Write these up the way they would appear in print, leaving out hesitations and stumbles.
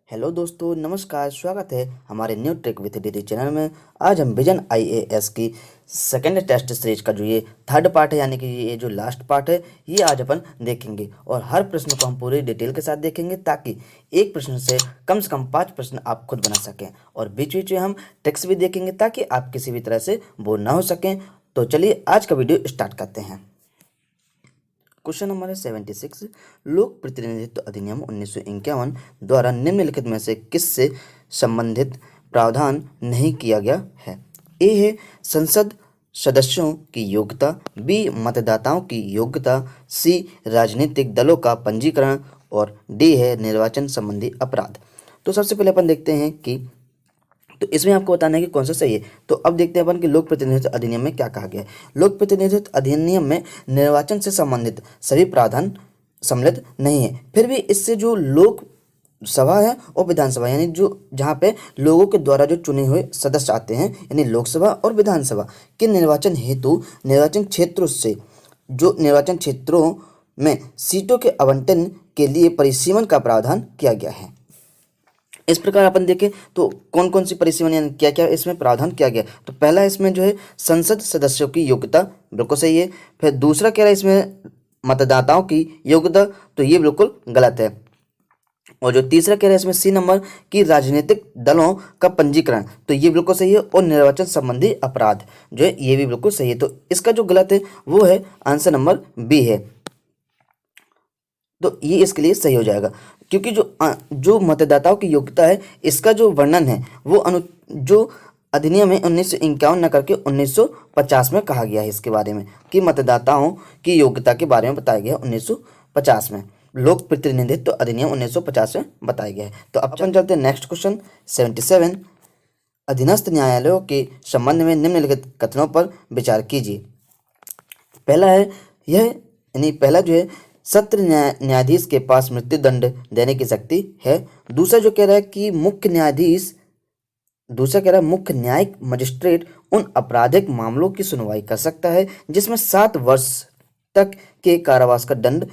Hello दोस्तों, नमस्कार। स्वागत है हमारे new trick with DD channel में। आज हम विजन आईएएस की सेकेंड टेस्ट सीरीज का जो ये थर्ड पार्ट है, यानी कि ये जो लास्ट पार्ट है, ये आज अपन देखेंगे। और हर प्रश्न को हम पूरी डिटेल के साथ देखेंगे ताकि एक प्रश्न से कम 5 प्रश्न आप खुद बना सकें। और बीच बीच में हम ट्रिक्स भी देखेंगे ताकि आप किसी भी तरह से बोर ना हो सकें। तो चलिए आज का वीडियो स्टार्ट करते हैं। क्वेश्चन नंबर है 76। लोक प्रतिनिधित्व अधिनियम 1951 द्वारा निम्नलिखित में से किससे संबंधित प्रावधान नहीं किया गया है? ए है संसद सदस्यों की योग्यता, बी मतदाताओं की योग्यता, सी राजनीतिक दलों का पंजीकरण और डी है निर्वाचन संबंधी अपराध। तो सबसे पहले अपन देखते हैं कि तो इसमें आपको बताना है कि कौन सा सही है। तो अब देखते हैं अपन कि लोक प्रतिनिधित्व अधिनियम में क्या कहा गया है। लोक प्रतिनिधित्व अधिनियम में निर्वाचन से संबंधित सभी प्रावधान सम्मिलित नहीं है। फिर भी इससे जो लोक सभा है और विधानसभा, यानी जो जहाँ पे लोगों के द्वारा जो चुने हुए सदस्य आते हैं, यानी लोकसभा और विधानसभा के निर्वाचन हेतु निर्वाचन क्षेत्रों से जो निर्वाचन क्षेत्रों में सीटों के आवंटन के लिए परिसीमन का प्रावधान किया गया है। इस प्रकार अपन देखें तो कौन कौन सी परिसीमन यानी क्या क्या इसमें प्रावधान किया गया। तो पहला इसमें जो है संसद सदस्यों की योग्यता, बिल्कुल सही है। फिर दूसरा कह रहा है इसमें मतदाताओं की योग्यता, तो ये बिल्कुल गलत है। और जो तीसरा कह रहा है इसमें सी नंबर की राजनीतिक दलों का पंजीकरण, तो ये बिल्कुल सही है। और निर्वाचन संबंधी अपराध जो है ये भी बिल्कुल सही है। तो इसका जो गलत है वो है आंसर नंबर बी है। तो ये इसके लिए सही हो जाएगा, क्योंकि जो मतदाताओं की योग्यता है इसका जो वर्णन है वो जो अधिनियम है 1951 न करके 1950 में कहा गया है। इसके बारे में कि मतदाताओं की योग्यता के बारे में बताया गया है 1950 में। लोक प्रतिनिधित्व अधिनियम 1950 में बताया गया है। तो अब अपन चलते हैं नेक्स्ट क्वेश्चन 77। अधीनस्थ न्यायालयों के संबंध में निम्नलिखित कथनों पर विचार कीजिए। पहला है यह, यानी पहला जो है सत्र न्यायाधीश के पास मृत्यु दंड देने की शक्ति है। दूसरा जो कह रहा है कि मुख्य न्यायिक मजिस्ट्रेट उन आपराधिक मामलों की सुनवाई कर सकता है जिसमें 7 वर्ष तक के कारावास का दंड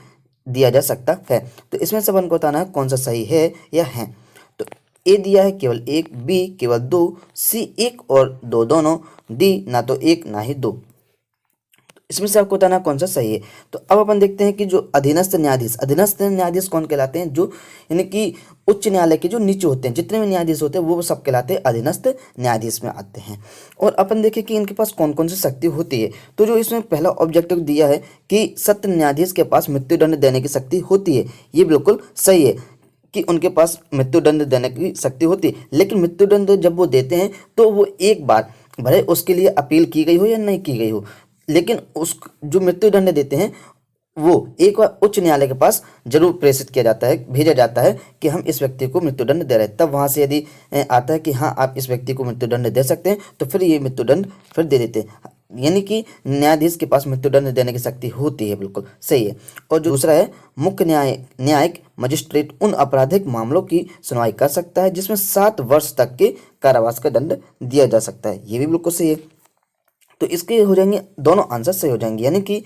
दिया जा सकता है। तो इसमें से अपन को बताना है कौन सा सही है या है। तो ए दिया है केवल 1, बी केवल 2, सी 1 और 2 दोनों, डी ना तो 1 ना ही 2। इसमें से आपको बताना कौन सा सही है। तो अब अपन देखते हैं कि जो अधीनस्थ न्यायाधीश कौन कहलाते हैं, जो यानी कि उच्च न्यायालय के जो नीचे होते हैं, जितने भी न्यायाधीश होते हैं वो सब कहलाते हैं अधीनस्थ न्यायाधीश में आते हैं। और अपन देखें कि इनके पास कौन कौन सी शक्ति होती है। तो जो इसमें पहला ऑब्जेक्टिव दिया है कि सत्र न्यायाधीश के पास मृत्युदंड देने की शक्ति होती है, ये बिल्कुल सही है कि उनके पास मृत्युदंड देने की शक्ति होती है। लेकिन मृत्युदंड जब वो देते हैं तो वो एक बार, भले उसके लिए अपील की गई हो या नहीं की गई हो, लेकिन उस जो मृत्युदंड देते हैं वो एक बार उच्च न्यायालय के पास जरूर प्रेषित किया जाता है, भेजा जाता है कि हम इस व्यक्ति को मृत्युदंड दे रहे हैं। तब वहां से यदि आता है कि हाँ आप इस व्यक्ति को मृत्युदंड दे सकते हैं, तो फिर ये मृत्युदंड फिर दे देते हैं। यानी कि न्यायाधीश के पास मृत्युदंड देने की शक्ति होती है, बिल्कुल सही है। और जो दूसरा है मुख्य न्यायिक मजिस्ट्रेट उन आपराधिक मामलों की सुनवाई कर सकता है जिसमें 7 वर्ष तक के कारावास का दंड दिया जा सकता है, ये भी बिल्कुल सही है। तो इसके हो जाएंगे दोनों आंसर सही हो जाएंगे, यानी कि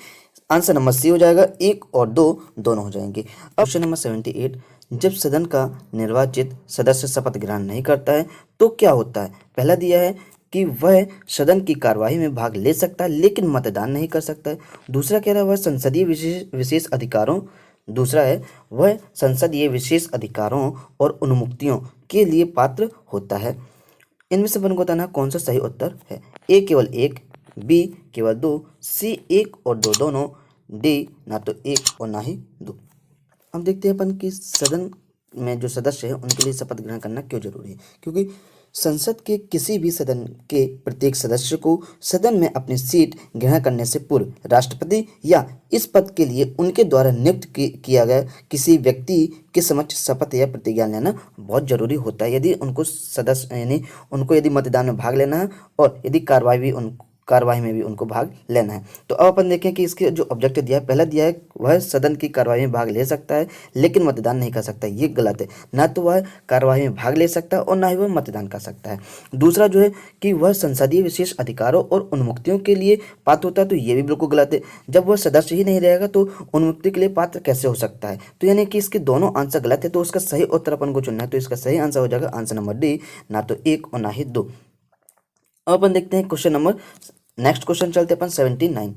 आंसर नंबर सी हो जाएगा, 1 और 2 दोनों हो जाएंगे। अब क्वेश्चन नंबर 78। जब सदन का निर्वाचित सदस्य शपथ ग्रहण नहीं करता है तो क्या होता है? पहला दिया है कि वह सदन की कार्यवाही में भाग ले सकता है लेकिन मतदान नहीं कर सकता है। दूसरा कह रहा है वह संसदीय विशेष अधिकारों दूसरा है वह संसदीय विशेष अधिकारों और उन्मुक्तियों के लिए पात्र होता है। इनमें से अपन को बताना कौन सा सही उत्तर है। ए केवल 1, बी केवल 2, सी 1 और 2 दोनों, डी ना तो 1 और ना ही 2। अब देखते हैं अपन कि सदन में जो सदस्य है उनके लिए शपथ ग्रहण करना क्यों जरूरी है। क्योंकि संसद के किसी भी सदन के प्रत्येक सदस्य को सदन में अपनी सीट ग्रहण करने से पूर्व राष्ट्रपति या इस पद के लिए उनके द्वारा नियुक्त किया गया किसी व्यक्ति के समक्ष शपथ या प्रतिज्ञा लेना बहुत जरूरी होता है। यदि उनको सदस्य यानी उनको यदि मतदान में भाग लेना है और यदि कार्रवाई भी कार्यवाही में भी उनको भाग लेना है। तो अब अपन देखें कि इसके जो ऑब्जेक्टिव दिया है, पहला दिया है वह सदन की कार्यवाही में भाग ले सकता है लेकिन मतदान नहीं कर सकता। ये गलत है, ना तो वह कार्यवाही में भाग ले सकता है और ना ही वह मतदान कर सकता है। दूसरा जो है कि वह संसदीय विशेष अधिकारों और उन्मुक्तियों के लिए पात्र होता है, तो ये भी बिल्कुल गलत है। जब वह सदस्य ही नहीं रहेगा तो उन्मुक्ति के लिए पात्र कैसे हो सकता है। तो यानी कि इसके दोनों आंसर गलत है, तो उसका सही उत्तर अपन को चुनना है। तो इसका सही आंसर हो जाएगा आंसर नंबर डी, ना तो 1 और ना ही 2। अब अपन देखते हैं क्वेश्चन नंबर, नेक्स्ट क्वेश्चन चलते अपन 79।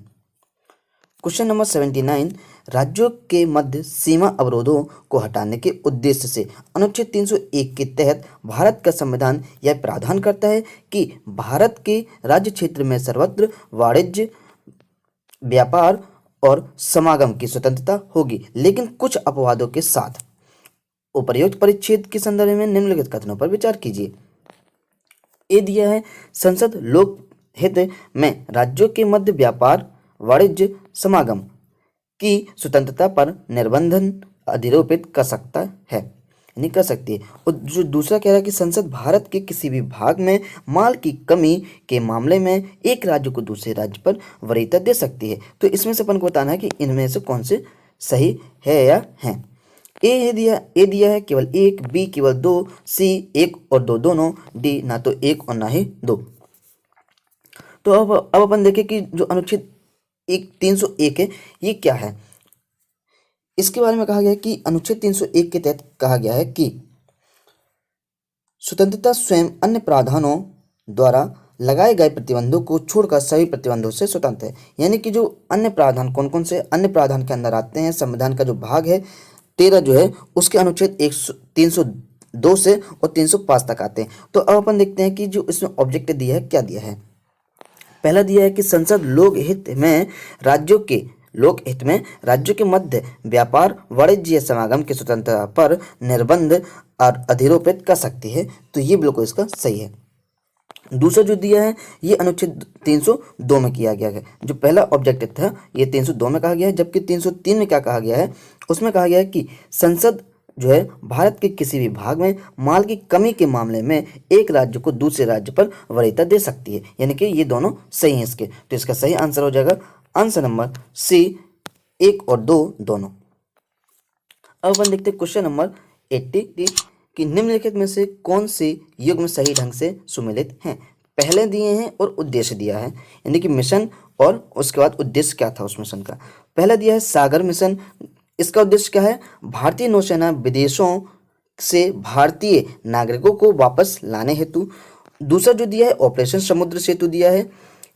क्वेश्चन नंबर 79, राज्यों के मध्य सीमा अवरोधों को हटाने के उद्देश्य से अनुच्छेद 301 के तहत भारत का संविधान यह प्रावधान करता है कि भारत के राज्य क्षेत्र में सर्वत्र वाणिज्य, व्यापार और समागम की स्वतंत्रता होगी, लेकिन कुछ अपवादों के साथ। उपर्युक्त परिच्छेद के संदर्भ में निम्नलिखित कथनों पर विचार कीजिए। ये दिया है, संसद लोक हित में राज्यों के मध्य व्यापार, वाणिज्य, समागम की स्वतंत्रता पर निर्बंधन अधिरोपित कर सकता है, यानी कर सकती है। और जो दूसरा कह रहा है कि संसद भारत के किसी भी भाग में माल की कमी के मामले में एक राज्य को दूसरे राज्य पर वरीयता दे सकती है। तो इसमें से अपन को बताना है कि इनमें से कौन से सही है या है। ए दिया है केवल 1, बी केवल 2, सी 1 और 2 दोनों, डी ना तो 1 और ना ही 2। तो अब अपन देखें कि जो अनुच्छेद 301 है ये क्या है। इसके बारे में कहा गया है कि अनुच्छेद 301 के तहत कहा गया है कि स्वतंत्रता स्वयं अन्य प्रावधानों द्वारा लगाए गए प्रतिबंधों को छोड़कर सभी प्रतिबंधों से स्वतंत्र है। यानी कि जो अन्य प्रावधान कौन कौन से अन्य प्रावधान के अंदर आते हैं, संविधान का जो भाग है 13 जो है उसके अनुच्छेद 302 से और 305 तक आते हैं। तो अब अपन देखते हैं कि जो इसमें ऑब्जेक्ट दिया है क्या दिया है। पहला दिया है कि संसद लोक हित में राज्यों के मध्य व्यापार, वाणिज्य, समागम की स्वतंत्रता पर निर्बंध और अधिरोपित कर सकती है। तो ये बिल्कुल इसका सही है। दूसरा जो दिया है ये अनुच्छेद 302 में किया गया है। जो पहला ऑब्जेक्टिव था ये 302 में कहा गया है, जबकि 303 में क्या कहा गया है, उसमें कहा गया है कि संसद जो है भारत के किसी भी भाग में माल की कमी के मामले में एक राज्य को दूसरे राज्य पर वरीयता दे सकती है। यानी कि ये दोनों सही हैं इसके। तो इसका सही आंसर हो जाएगा आंसर नंबर सी, 1 और 2 दोनों। अब अपन देखते हैं क्वेश्चन नंबर 80 कि निम्नलिखित में से कौन से युग्म सही ढंग से सुमेलित हैं। पहले दिए हैं और उद्देश्य दिया है, यानी कि मिशन और उसके बाद उद्देश्य क्या था उस मिशन का। पहला दिया है सागर मिशन, इसका उद्देश्य क्या है, भारतीय नौसेना विदेशों से भारतीय नागरिकों को वापस लाने हेतु। दूसरा जो दिया है ऑपरेशन समुद्र सेतु दिया है,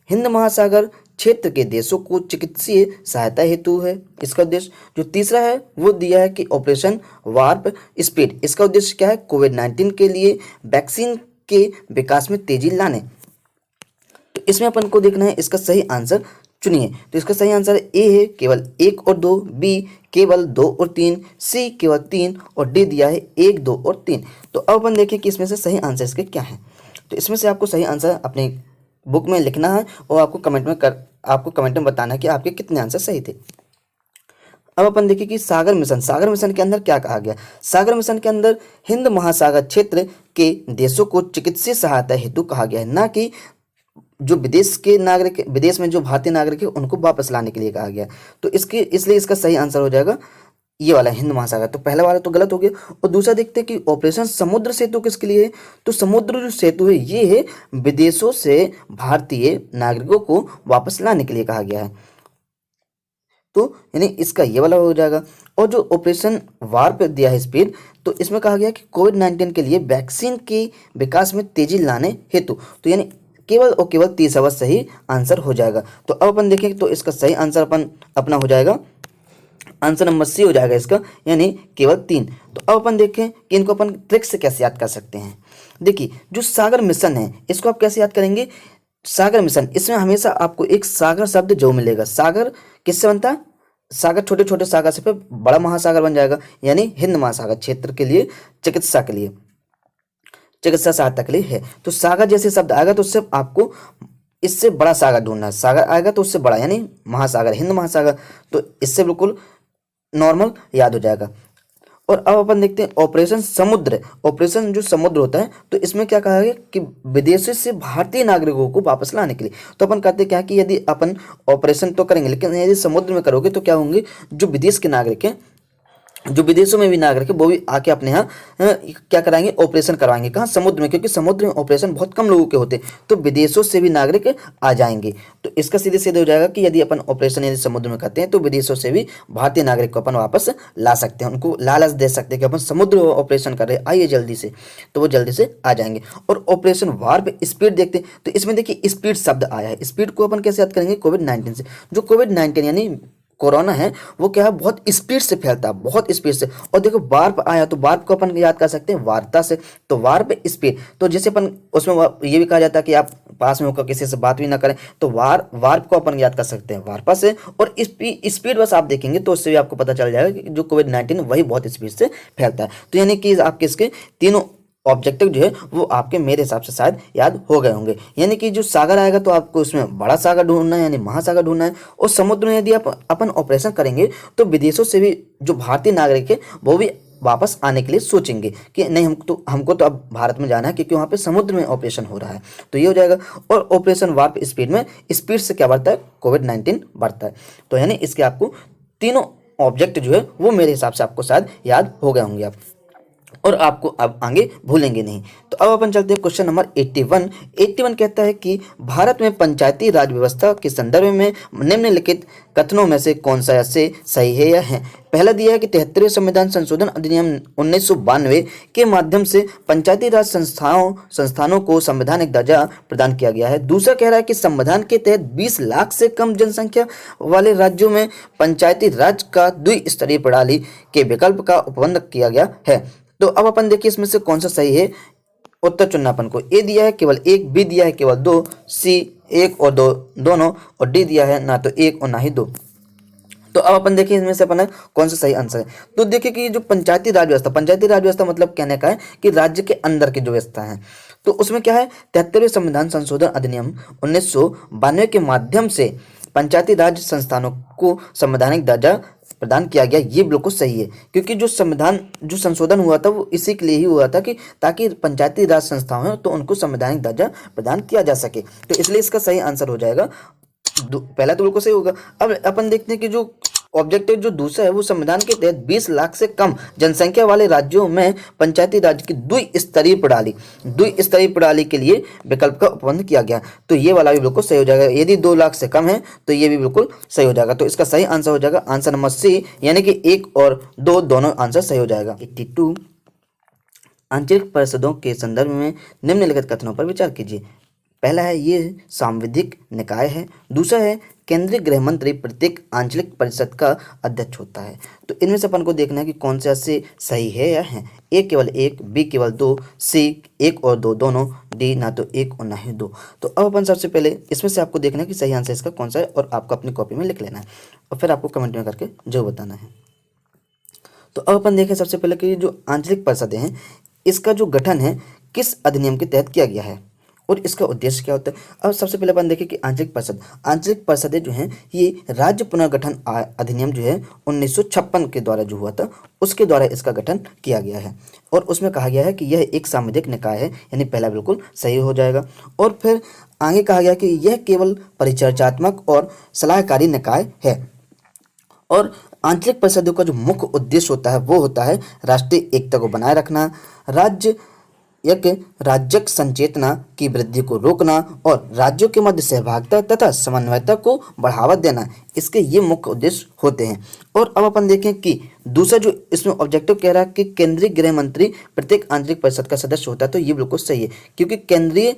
हिंद महासागर क्षेत्र के देशों को चिकित्सीय सहायता हेतु है इसका उद्देश्य। जो तीसरा है वो दिया है कि ऑपरेशन वार्प स्पीड, इसका उद्देश्य क्या है, कोविड-19 के लिए वैक्सीन के विकास में तेजी लाने। तो इसमें अपन को देखना है इसका सही आंसर चुनिए। तो इसका सही आंसर ए है केवल 1 और 2, बी केवल 2 और 3, सी केवल 3 और डी दिया है 1, 2 और 3। तो अब अपन देखें कि इसमें से सही आंसर इसके क्या है। तो इसमें से आपको सही आंसर अपने बुक में लिखना है और आपको कमेंट में बताना है कि आपके कितने आंसर सही थे। अब अपन देखिए कि सागर मिशन के अंदर क्या कहा गया। सागर मिशन के अंदर हिंद महासागर क्षेत्र के देशों को चिकित्सीय सहायता हेतु कहा गया है, ना कि जो विदेश में जो भारतीय नागरिक है उनको वापस लाने के लिए कहा गया। तो इसलिए इसका सही आंसर हो जाएगा ये वाला हिंद महासागर। तो पहला वाला तो गलत हो गया। और दूसरा देखते हैं कि ऑपरेशन समुद्र सेतु किसके लिए है। तो समुद्र जो सेतु है ये है विदेशों से भारतीय नागरिकों को वापस लाने के लिए कहा गया है। तो यानी इसका ये वाला हो जाएगा। और जो ऑपरेशन वार्प दिया है स्पीड, तो इसमें कहा गया कि कोविड-19 के लिए वैक्सीन के विकास में तेजी लाने हेतु। तो यानी केवल और केवल तीसरा सही आंसर हो जाएगा। तो अब अपन देखें तो इसका सही आंसर अपना हो जाएगा आंसर नंबर सी हो जाएगा इसका, यानी केवल 3। तो अब अपन देखें कि इनको अपन ट्रिक से कैसे याद कर सकते हैं। देखिए जो सागर मिशन है इसको आप कैसे याद करेंगे। सागर मिशन, इसमें हमेशा आपको एक सागर शब्द जो मिलेगा। सागर किससे बनता है, सागर छोटे छोटे सागर से फिर बड़ा महासागर बन जाएगा, यानी हिंद महासागर क्षेत्र के लिए चिकित्सा सहायता के लिए है। तो सागर जैसे शब्द आएगा तो उससे आपको इससे बड़ा सागर ढूंढना है। सागर आएगा तो उससे बड़ा यानी महासागर, हिंद महासागर, तो इससे बिल्कुल नॉर्मल याद हो जाएगा। और अब अपन देखते हैं ऑपरेशन समुद्र। ऑपरेशन जो समुद्र होता है, तो इसमें क्या कहा गया कि विदेशों से भारतीय नागरिकों को वापस लाने के लिए। तो अपन कहते हैं क्या कि यदि अपन ऑपरेशन तो करेंगे, लेकिन यदि समुद्र में करोगे तो क्या होंगे, जो विदेश के नागरिक हैं, जो विदेशों में भी नागरिक है, वो भी आके अपने यहाँ क्या कराएंगे, ऑपरेशन करवाएंगे। कहाँ, समुद्र में, क्योंकि समुद्र में ऑपरेशन बहुत कम लोगों के होते हैं, तो विदेशों से भी नागरिक आ जाएंगे। तो इसका सीधे सीधे हो जाएगा कि यदि अपन ऑपरेशन यदि समुद्र में करते हैं तो विदेशों से भी भारतीय नागरिक को अपन वापस ला सकते हैं, उनको लालच दे सकते हैं कि अपन समुद्र ऑपरेशन कर रहे हैं, आइए जल्दी से, तो वो जल्दी से आ जाएंगे। और ऑपरेशन वार्प स्पीड देखते हैं, तो इसमें देखिए स्पीड शब्द आया है। स्पीड को अपन कैसे याद करेंगे, कोविड-19 से। जो कोविड-19 यानी कोरोना है, वो क्या है, बहुत स्पीड से फैलता है, बहुत स्पीड से। और देखो वार्प आया, तो वार्प को अपन याद कर सकते हैं वार्ता से, तो वार्प स्पीड। तो जैसे अपन उसमें ये भी कहा जाता है कि आप पास में होकर किसी से बात भी ना करें, तो वार्प को अपन याद कर सकते हैं वार्पा से। और स्पीड बस आप देखेंगे तो उससे भी आपको पता चल जाएगा कि जो कोविड-19 वही बहुत स्पीड से फैलता है। तो यानी कि आपके इसके तीनों ऑब्जेक्टिव जो है वो आपके मेरे हिसाब से शायद याद हो गए होंगे। यानी कि जो सागर आएगा तो आपको उसमें बड़ा सागर ढूंढना है, यानी महासागर ढूंढना है। और समुद्र में यदि अपन ऑपरेशन करेंगे तो विदेशों से भी जो भारतीय नागरिक है वो भी वापस आने के लिए सोचेंगे कि नहीं, हमको तो अब भारत में जाना है, क्योंकि वहाँ पे समुद्र में ऑपरेशन हो रहा है। तो ये हो जाएगा। और ऑपरेशन वार्प स्पीड में स्पीड से क्या बढ़ता है, कोविड-19 बढ़ता है। तो यानी इसके आपको तीनों ऑब्जेक्ट जो है वो मेरे हिसाब से आपको शायद याद हो गए होंगे आप, और आपको अब आगे भूलेंगे नहीं। तो अब अपन चलते हैं क्वेश्चन नंबर 81। 81 कहता है कि भारत में पंचायती राज व्यवस्था के संदर्भ में निम्नलिखित कथनों में से कौन सा से सही है या है। पहला दिया है कि 73वें संविधान संशोधन अधिनियम 1992 के माध्यम से पंचायती राज संस्थानों को संवैधानिक दर्जा प्रदान किया गया है। दूसरा कह रहा है कि संविधान के तहत 20 लाख से कम जनसंख्या वाले राज्यों में पंचायती राज का द्विस्तरीय प्रणाली के विकल्प का उपबंध किया गया है। तो अब अपन देखिए इसमें से कौन सा सही है, उत्तर चुनना अपन को। ए दिया है केवल एक, बी दिया है केवल दो, सी एक और दो दोनों, और डी दिया है ना तो एक और ना ही दो। तो अब अपन देखिए इसमें से अपन कौन सा सही आंसर है। तो देखिए कि जो पंचायती राज व्यवस्था मतलब कहने का है कि राज्य के अंदर की जो व्यवस्था है, तो उसमें क्या है, 73वें संविधान संशोधन अधिनियम 1992 के माध्यम से पंचायती राज संस्थानों को संवैधानिक दर्जा प्रदान किया गया। ये बिल्कुल सही है, क्योंकि जो संशोधन हुआ था वो इसी के लिए ही हुआ था कि ताकि पंचायती राज संस्थाओं हैं तो उनको संवैधानिक दर्जा प्रदान किया जा सके। तो इसलिए इसका सही आंसर हो जाएगा पहला, तो बिल्कुल सही होगा। अब अपन देखते हैं कि जो ऑब्जेक्टिव जो दूसरा है वो संविधान के तहत 20 लाख से कम जनसंख्या वाले राज्यों में पंचायती राज की द्विस्तरीय प्रणाली के लिए विकल्प का उपबंध किया गया। तो ये वाला भी बिल्कुल सही हो जाएगा। यदि 2 लाख से कम है तो ये भी बिल्कुल सही हो जाएगा। तो इसका सही आंसर हो जाएगा आंसर नंबर सी, यानी कि 1 और 2 दोनों आंसर सही हो जाएगा। 82 आंचलिक परिषदों के संदर्भ में निम्नलिखित कथनों पर विचार कीजिए। पहला है ये सांविधिक निकाय है। दूसरा है केंद्रीय गृह मंत्री प्रत्येक आंचलिक परिषद का अध्यक्ष होता है। तो इनमें से अपन को देखना है कि कौन सा से सही है या है। ए केवल एक, बी केवल दो, सी 1 और 2 दोनों, डी ना तो 1 और ना ही 2। तो अब अपन सबसे पहले इसमें से आपको देखना है कि सही आंसर इसका कौन सा है, और आपको अपनी कॉपी में लिख लेना है और फिर आपको कमेंट में करके जो बताना है। तो अब अपन देखें सबसे पहले कि जो आंचलिक परिषदें हैं इसका जो गठन है किस अधिनियम के तहत किया गया है और इसका उद्देश्य क्या होता है। अब सबसे पहले अपन देखें कि आंचलिक परिषदें जो हैं ये राज्य पुनर्गठन अधिनियम जो है 1956 के द्वारा जो हुआ था उसके द्वारा इसका गठन किया गया है। और उसमें कहा गया है कि यह एक सांविधिक निकाय है, यानी पहला बिल्कुल सही हो जाएगा। और फिर आगे कहा गया कि यह केवल परिचर्चात्मक और सलाहकारी निकाय है। और आंचलिक परिषदों का जो मुख्य उद्देश्य होता है वो होता है राष्ट्रीय एकता को बनाए रखना, राज्यक संचेतना की वृद्धि को रोकना और राज्यों के मध्य सहभागिता तथा समन्वयता को बढ़ावा देना, इसके ये मुख्य उद्देश्य होते हैं। और अब अपन देखें कि दूसरा जो इसमें ऑब्जेक्टिव कह रहा है कि केंद्रीय गृह मंत्री प्रत्येक आंचलिक परिषद का सदस्य होता है, तो ये बिल्कुल सही है, क्योंकि केंद्रीय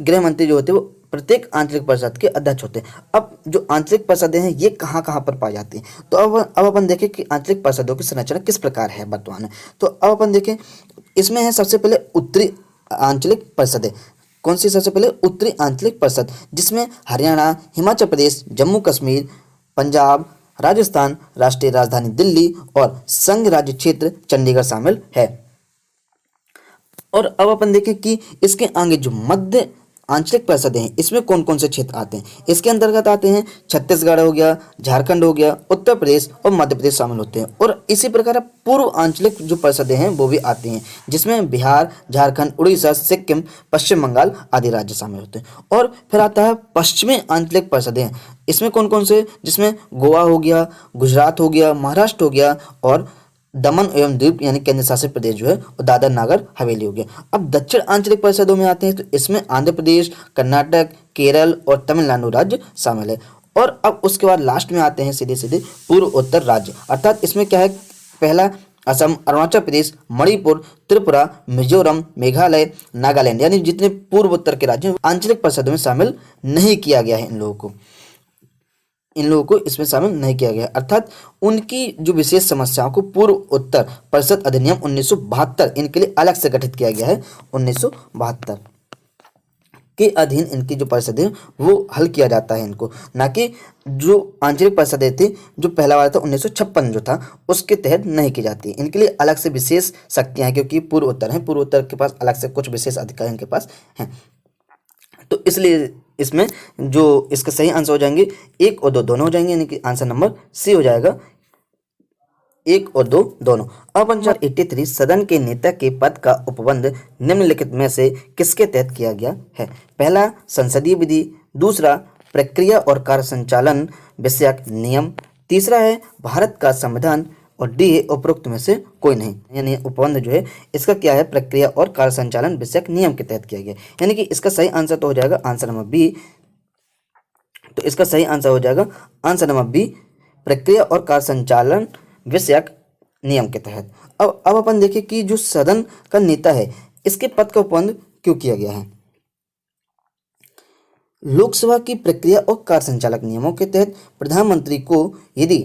गृह मंत्री जो होते हैं वो प्रत्येक आंचलिक परिषद के अध्यक्ष होते हैं। अब जो आंचलिक परिषदें हैं ये कहाँ कहाँ पर पाई जाती हैं, तो अब अपन देखें कि आंचलिक परिषदों की संरचना किस प्रकार है वर्तमान में। तो अब अपन देखें इसमें है सबसे पहले उत्तरी आंचलिक परिषदें। कौन सी? सबसे पहले उत्तरी आंचलिक परिषद, जिसमें हरियाणा, हिमाचल प्रदेश, जम्मू कश्मीर, पंजाब, राजस्थान, राष्ट्रीय राजधानी दिल्ली और संघ राज्य क्षेत्र चंडीगढ़ शामिल है। और अब अपन देखें कि इसके आगे जो मध्य आंचलिक परिषदें हैं इसमें कौन कौन से क्षेत्र आते हैं? इसके अंतर्गत आते हैं छत्तीसगढ़ हो गया, झारखंड हो गया, उत्तर प्रदेश और मध्य प्रदेश शामिल होते हैं। और इसी प्रकार पूर्व आंचलिक जो परिषदें हैं वो भी आती हैं, जिसमें बिहार, झारखंड, उड़ीसा, सिक्किम, पश्चिम बंगाल आदि राज्य शामिल होते हैं। और फिर आता है पश्चिमी आंचलिक परिषदें, इसमें कौन कौन से? जिसमें गोवा हो गया, गुजरात हो गया, महाराष्ट्र हो गया और दमन एवं द्वीप यानी केंद्र शासित प्रदेश जो है और दादर नागर हवेली हो गया। अब दक्षिण आंचलिक परिषदों में आते हैं तो इसमें आंध्र प्रदेश, कर्नाटक, केरल और तमिलनाडु राज्य शामिल है। और अब उसके बाद लास्ट में आते हैं सीधे सीधे पूर्व उत्तर राज्य, अर्थात इसमें क्या है? पहला असम, अरुणाचल प्रदेश, मणिपुर, त्रिपुरा, मिजोरम, मेघालय, नागालैंड, यानी जितने पूर्व उत्तर के राज्य आंचलिक परिषदों में शामिल नहीं किया गया है। इन लोगों को इसमें शामिल नहीं किया गया, अर्थात उनकी जो विशेष समस्याओं को पूर्व उत्तर परिषद अधिनियम 1972 इनके लिए अलग से गठित किया गया है। 1972 के अधीन इनकी जो परिषदें वो हल किया जाता है इनको, ना कि जो आंचलिक परिषदें थी जो पहला वाला था 1956 जो था उसके तहत नहीं की जाती। इनके लिए अलग से विशेष शक्तियाँ हैं, क्योंकि पूर्व उत्तर हैं, पूर्व उत्तर के पास अलग से कुछ विशेष अधिकार इनके पास हैं। तो इसलिए इसमें जो इसका सही आंसर हो जाएंगे 1 और 2 दोनों हो जाएंगे, यानी कि आंसर नंबर सी हो जाएगा, 1 और 2 दोनों। अब 83 सदन के नेता के पद का उपबंध निम्नलिखित में से किसके तहत किया गया है? पहला संसदीय विधि, दूसरा प्रक्रिया और कार्य संचालन विषयक नियम, तीसरा है भारत का संविधान और डी है उपरोक्त में से कोई नहीं। यानी उपबंध जो है इसका क्या है? प्रक्रिया और कार्य संचालन विषयक नियम के तहत किया गया, यानी कि इसका सही आंसर तो हो जाएगा आंसर नंबर बी। तो इसका सही आंसर हो जाएगा आंसर नंबर बी, प्रक्रिया और कार्य संचालन विषयक नियम के तहत। अब अपन देखिए कि जो सदन का नेता है इसके पद का उपबंध क्यों किया गया है? लोकसभा की प्रक्रिया और कार्य संचालक नियमों के तहत प्रधानमंत्री को यदि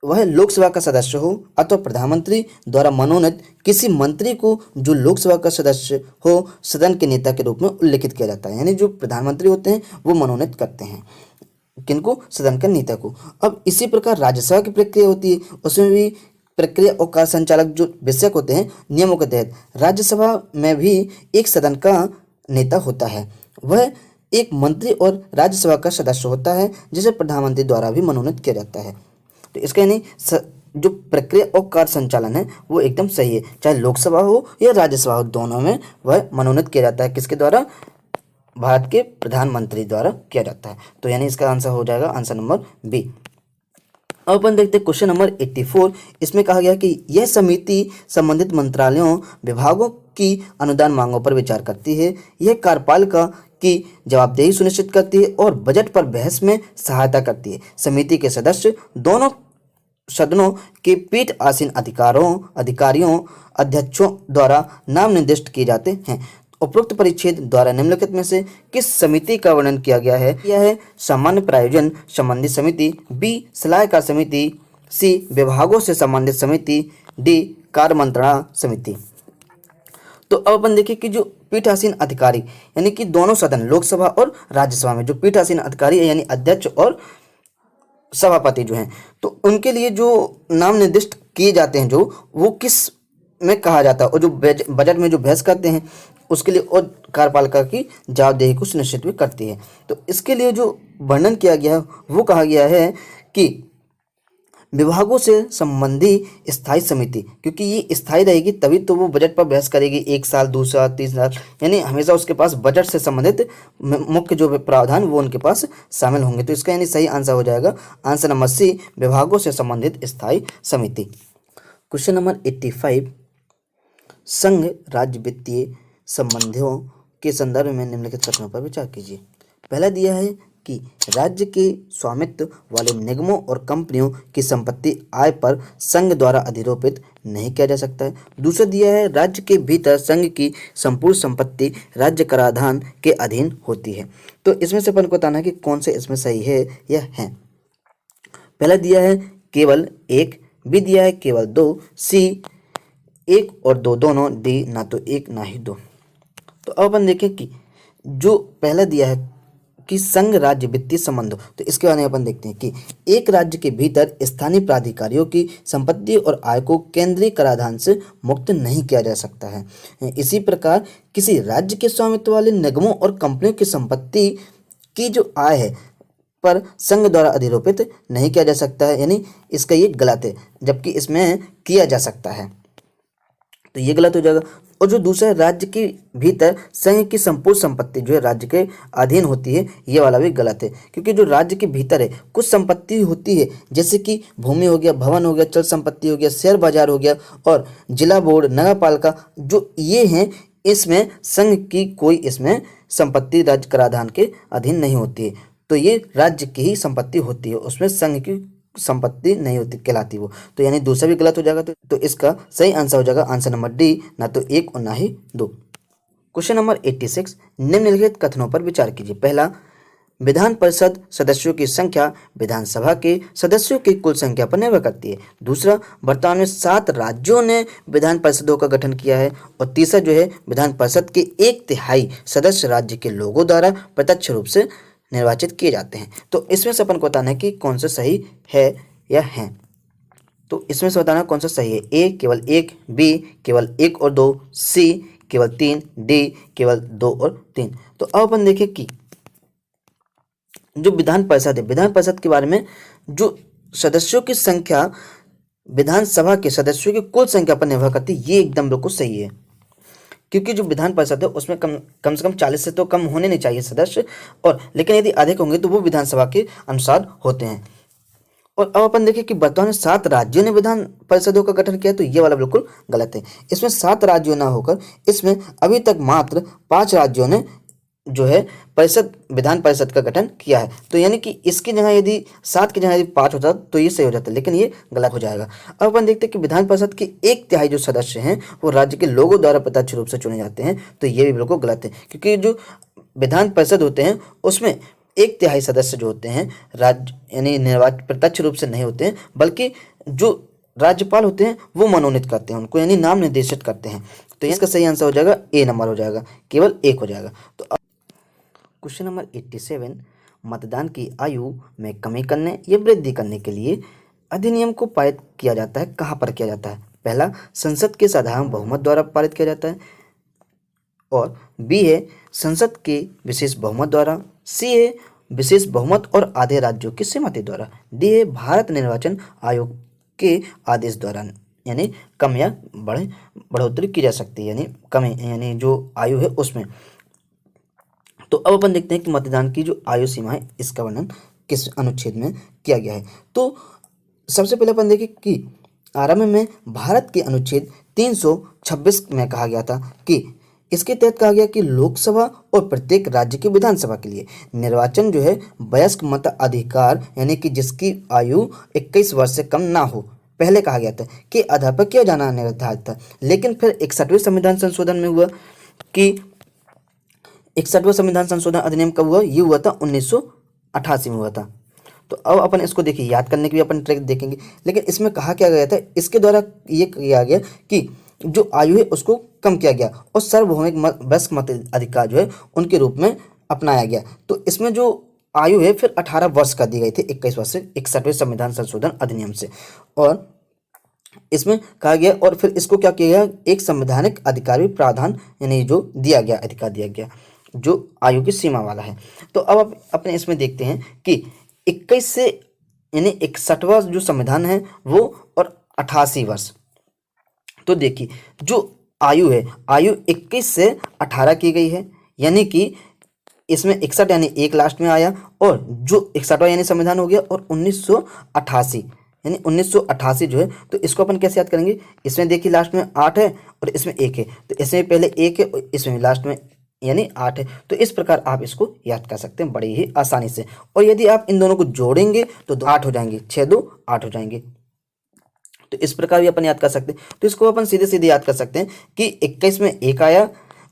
वह लोकसभा का सदस्य हो अथवा प्रधानमंत्री द्वारा मनोनीत किसी मंत्री को जो लोकसभा का सदस्य हो सदन के नेता के रूप में उल्लेखित किया जाता है। यानी जो प्रधानमंत्री होते हैं वो मनोनीत करते हैं किनको? सदन के नेता को। अब इसी प्रकार राज्यसभा की प्रक्रिया होती है, उसमें भी प्रक्रिया और कार्य संचालक जो विषयक होते हैं नियमों के तहत राज्यसभा में भी एक सदन का नेता होता है, वह एक मंत्री और राज्यसभा का सदस्य होता है जिसे प्रधानमंत्री द्वारा भी मनोनीत किया जाता है। तो इसका यानी जो प्रक्रिया और कार्य संचालन है वो एकदम सही है, चाहे लोकसभा हो या राज्यसभा हो, दोनों में वह मनोनीत किया जाता है। किसके द्वारा? भारत के प्रधानमंत्री द्वारा किया जाता है। तो यानी इसका आंसर हो जाएगा आंसर नंबर बी। अब अपन देखते हैं क्वेश्चन नंबर 84। इसमें कहा गया कि यह समिति संबंधित मंत्रालयों विभागों की अनुदान मांगों पर विचार करती है, यह कार्यपालिका की जवाबदेही सुनिश्चित करती है और बजट पर बहस में सहायता करती है। समिति के सदस्य दोनों सदनों के पीठ आसीन अधिकारियों अध्यक्षों द्वारा नाम निर्दिष्ट किए जाते हैं। उपरोक्त परिच्छेद द्वारा निम्नलिखित में से किस समिति का वर्णन किया गया है? यह है सामान्य प्रायोजन संबंधित समिति, बी सलाहकार समिति, सी विभागों से संबंधित समिति, डी कार्य मंत्रणा समिति। तो अब अपन देखिए कि जो पीठासीन अधिकारी यानी कि दोनों सदन लोकसभा और राज्यसभा में जो पीठासीन अधिकारी है यानी अध्यक्ष और सभापति जो हैं, तो उनके लिए जो नाम निर्दिष्ट किए जाते हैं जो वो किस में कहा जाता है, और जो बजट में जो बहस करते हैं उसके लिए और कार्यपालिका की जवाबदेही को सुनिश्चित भी करती है। तो इसके लिए जो वर्णन किया गया है वो कहा गया है कि विभागों से संबंधी स्थायी समिति, क्योंकि ये स्थायी रहेगी तभी तो वो बजट पर बहस करेगी 1 साल 2 साल 3 साल, यानी हमेशा उसके पास बजट से संबंधित मुख्य जो प्रावधान वो उनके पास शामिल होंगे। तो इसका यानी सही आंसर हो जाएगा आंसर नंबर सी, विभागों से संबंधित स्थायी समिति। क्वेश्चन नंबर 85, संघ राज्य वित्तीय संबंधों के संदर्भ में निम्नलिखित प्रश्नों पर विचार कीजिए। पहला दिया है कि राज्य के स्वामित्व वाले निगमों और कंपनियों की संपत्ति आय पर संघ द्वारा अधिरोपित नहीं किया जा सकता है। दूसरा दिया है राज्य के भीतर संघ की संपूर्ण संपत्ति राज्य कराधान के अधीन होती है। तो इसमें से अपन को बताना है कि कौन से इसमें सही है या है। पहला दिया है केवल 1, बी दिया है केवल 2, सी 1 और 2 दोनों, डी ना तो 1 ना ही 2। तो अब अपन देखें कि जो पहला दिया है कि संघ राज्य वित्तीय संबंध हो। तो इसके बारे में अपन देखते हैं कि एक राज्य के भीतर स्थानीय प्राधिकारियों की संपत्ति और आय को केंद्रीय कराधान से मुक्त नहीं किया जा सकता है। इसी प्रकार किसी राज्य के स्वामित्व वाले निगमों और कंपनियों की संपत्ति की जो आय है पर संघ द्वारा अधिरोपित नहीं किया जा सकता है, यानी इसका ये गलत है, जबकि इसमें किया जा सकता है, तो ये गलत हो जाएगा। और जो दूसरा राज्य के भीतर संघ की संपूर्ण संपत्ति जो है राज्य के अधीन होती है, ये वाला भी गलत है, क्योंकि जो राज्य के भीतर है कुछ संपत्ति होती है, जैसे कि भूमि हो गया, भवन हो गया, चल संपत्ति हो गया, शेयर बाजार हो गया और जिला बोर्ड, नगर पालिका, जो ये हैं इसमें संघ की कोई इसमें संपत्ति राज्य कराधान के अधीन नहीं होती है, तो ये राज्य की ही संपत्ति होती है, उसमें संघ की संपत्ति नहीं होती कहलाती वो। तो यानी दूसरा भी गलत हो जाएगा। तो इसका सही आंसर हो जाएगा आंसर नंबर डी, ना तो 1 और ना ही 2। क्वेश्चन नंबर 86, निम्नलिखित कथनों पर विचार कीजिए। पहला, विधान परिषद सदस्यों की संख्या विधानसभा के सदस्यों की कुल संख्या पर निर्भर करती है। दूसरा, वर्तमान में 7 राज्यों ने विधान परिषदों का गठन किया है। और तीसरा जो है, विधान परिषद के 1/3 सदस्य राज्य के लोगों द्वारा प्रत्यक्ष रूप से निर्वाचित किए जाते हैं। तो इसमें से अपन को बताना है कि कौन सा सही है या है। तो इसमें से बताना कौन सा सही है। ए केवल 1, बी केवल 1 और 2, सी केवल 3, डी केवल 2 और 3। तो अब अपन देखें कि जो विधान परिषद है, विधान परिषद के बारे में जो सदस्यों की संख्या विधानसभा के सदस्यों की कुल संख्या पर निर्भर करती है, ये एकदम बिल्कुल सही है, क्योंकि जो विधान परिषद है उसमें कम से कम 40 से तो कम होने नहीं चाहिए सदस्य, और लेकिन यदि अधिक होंगे तो वो विधानसभा के अनुसार होते हैं। और अब अपन देखें कि वर्तमान में 7 राज्यों ने विधान परिषदों का गठन किया, तो ये वाला बिल्कुल गलत है। इसमें 7 राज्यों ना होकर इसमें अभी तक मात्र 5 राज्यों ने जो है विधान परिषद का गठन किया है। तो यानी कि इसकी जगह यदि 7 की जगह यदि 5 होता तो ये सही हो जाता, लेकिन ये गलत हो जाएगा। अब अपन देखते हैं कि विधान परिषद के 1/3 जो सदस्य हैं वो राज्य के लोगों द्वारा प्रत्यक्ष रूप से चुने जाते हैं, तो ये भी बिल्कुल गलत है, क्योंकि जो विधान परिषद होते हैं उसमें 1/3 सदस्य जो होते हैं राज्य यानी निर्वाचित प्रत्यक्ष रूप से नहीं होते हैं, बल्कि जो राज्यपाल होते हैं वो मनोनीत करते हैं उनको, यानी नाम निर्देशित करते हैं। तो इसका सही आंसर हो जाएगा ए नंबर हो जाएगा, केवल 1 हो जाएगा। तो क्वेश्चन नंबर 87, मतदान की आयु में कमी करने या वृद्धि करने के लिए अधिनियम को पारित किया जाता है, कहाँ पर किया जाता है। पहला, संसद के साधारण बहुमत द्वारा पारित किया जाता है, और बी है संसद के विशेष बहुमत द्वारा, सी है विशेष बहुमत और आधे राज्यों की सहमति द्वारा, डी है भारत निर्वाचन आयोग के आदेश द्वारा, यानी कम या बढ़ोतरी की जा सकती है, यानी कम यानी जो आयु है उसमें। तो अब अपन देखते हैं कि मतदान की जो आयु सीमा है इसका वर्णन किस अनुच्छेद में किया गया है। तो सबसे पहले अपन देखें कि आरंभ में भारत के अनुच्छेद 326 में कहा गया था कि इसके तहत कहा गया कि लोकसभा और प्रत्येक राज्य की विधानसभा के लिए निर्वाचन जो है वयस्क मताधिकार यानी कि जिसकी आयु 21 वर्ष से कम ना हो, पहले कहा गया था कि आधार पर किया जाना निर्धारित था। लेकिन फिर 61वें संविधान संशोधन में हुआ कि 61वां संविधान संशोधन अधिनियम कब हुआ, ये हुआ था 1988 में हुआ था। तो अब अपन इसको देखिए, याद करने की भी अपन ट्रिक देखेंगे। लेकिन इसमें कहा क्या गया था, इसके द्वारा ये किया गया कि जो आयु है उसको कम किया गया और सार्वभौमिक वयस्क मताधिकार जो है उनके रूप में अपनाया गया। तो इसमें जो आयु है फिर 18 वर्ष कर दी गई थी 21 वर्ष से 61वें संविधान संशोधन अधिनियम से, और इसमें कहा गया और फिर इसको क्या किया गया, एक संवैधानिक अधिकार भी प्रावधान यानी जो दिया गया, अधिकार दिया गया जो आयु की सीमा वाला है। तो अब अपने इसमें देखते हैं कि 21 से यानी 61वां जो संविधान है वो और 88 वर्ष। तो देखिए जो आयु है, आयु 21 से 18 की गई है, यानी कि इसमें 61 यानी 1 लास्ट में आया, और जो 61वां यानी संविधान हो गया, और 1988 यानी 1988 जो है। तो इसको अपन कैसे याद करेंगे, इसमें देखिए लास्ट में 8 है और इसमें 1 है, तो इसमें पहले 1 है और इसमें लास्ट में यानी 8 है। तो इस प्रकार आप इसको याद कर सकते हैं बड़ी ही आसानी से। और यदि आप इन दोनों को जोड़ेंगे तो 8 हो जाएंगे, 6 2 8 हो जाएंगे। तो इस प्रकार भी अपन याद कर सकते हैं। तो इसको अपन सीधे सीधे याद कर सकते हैं कि 21 में 1 आया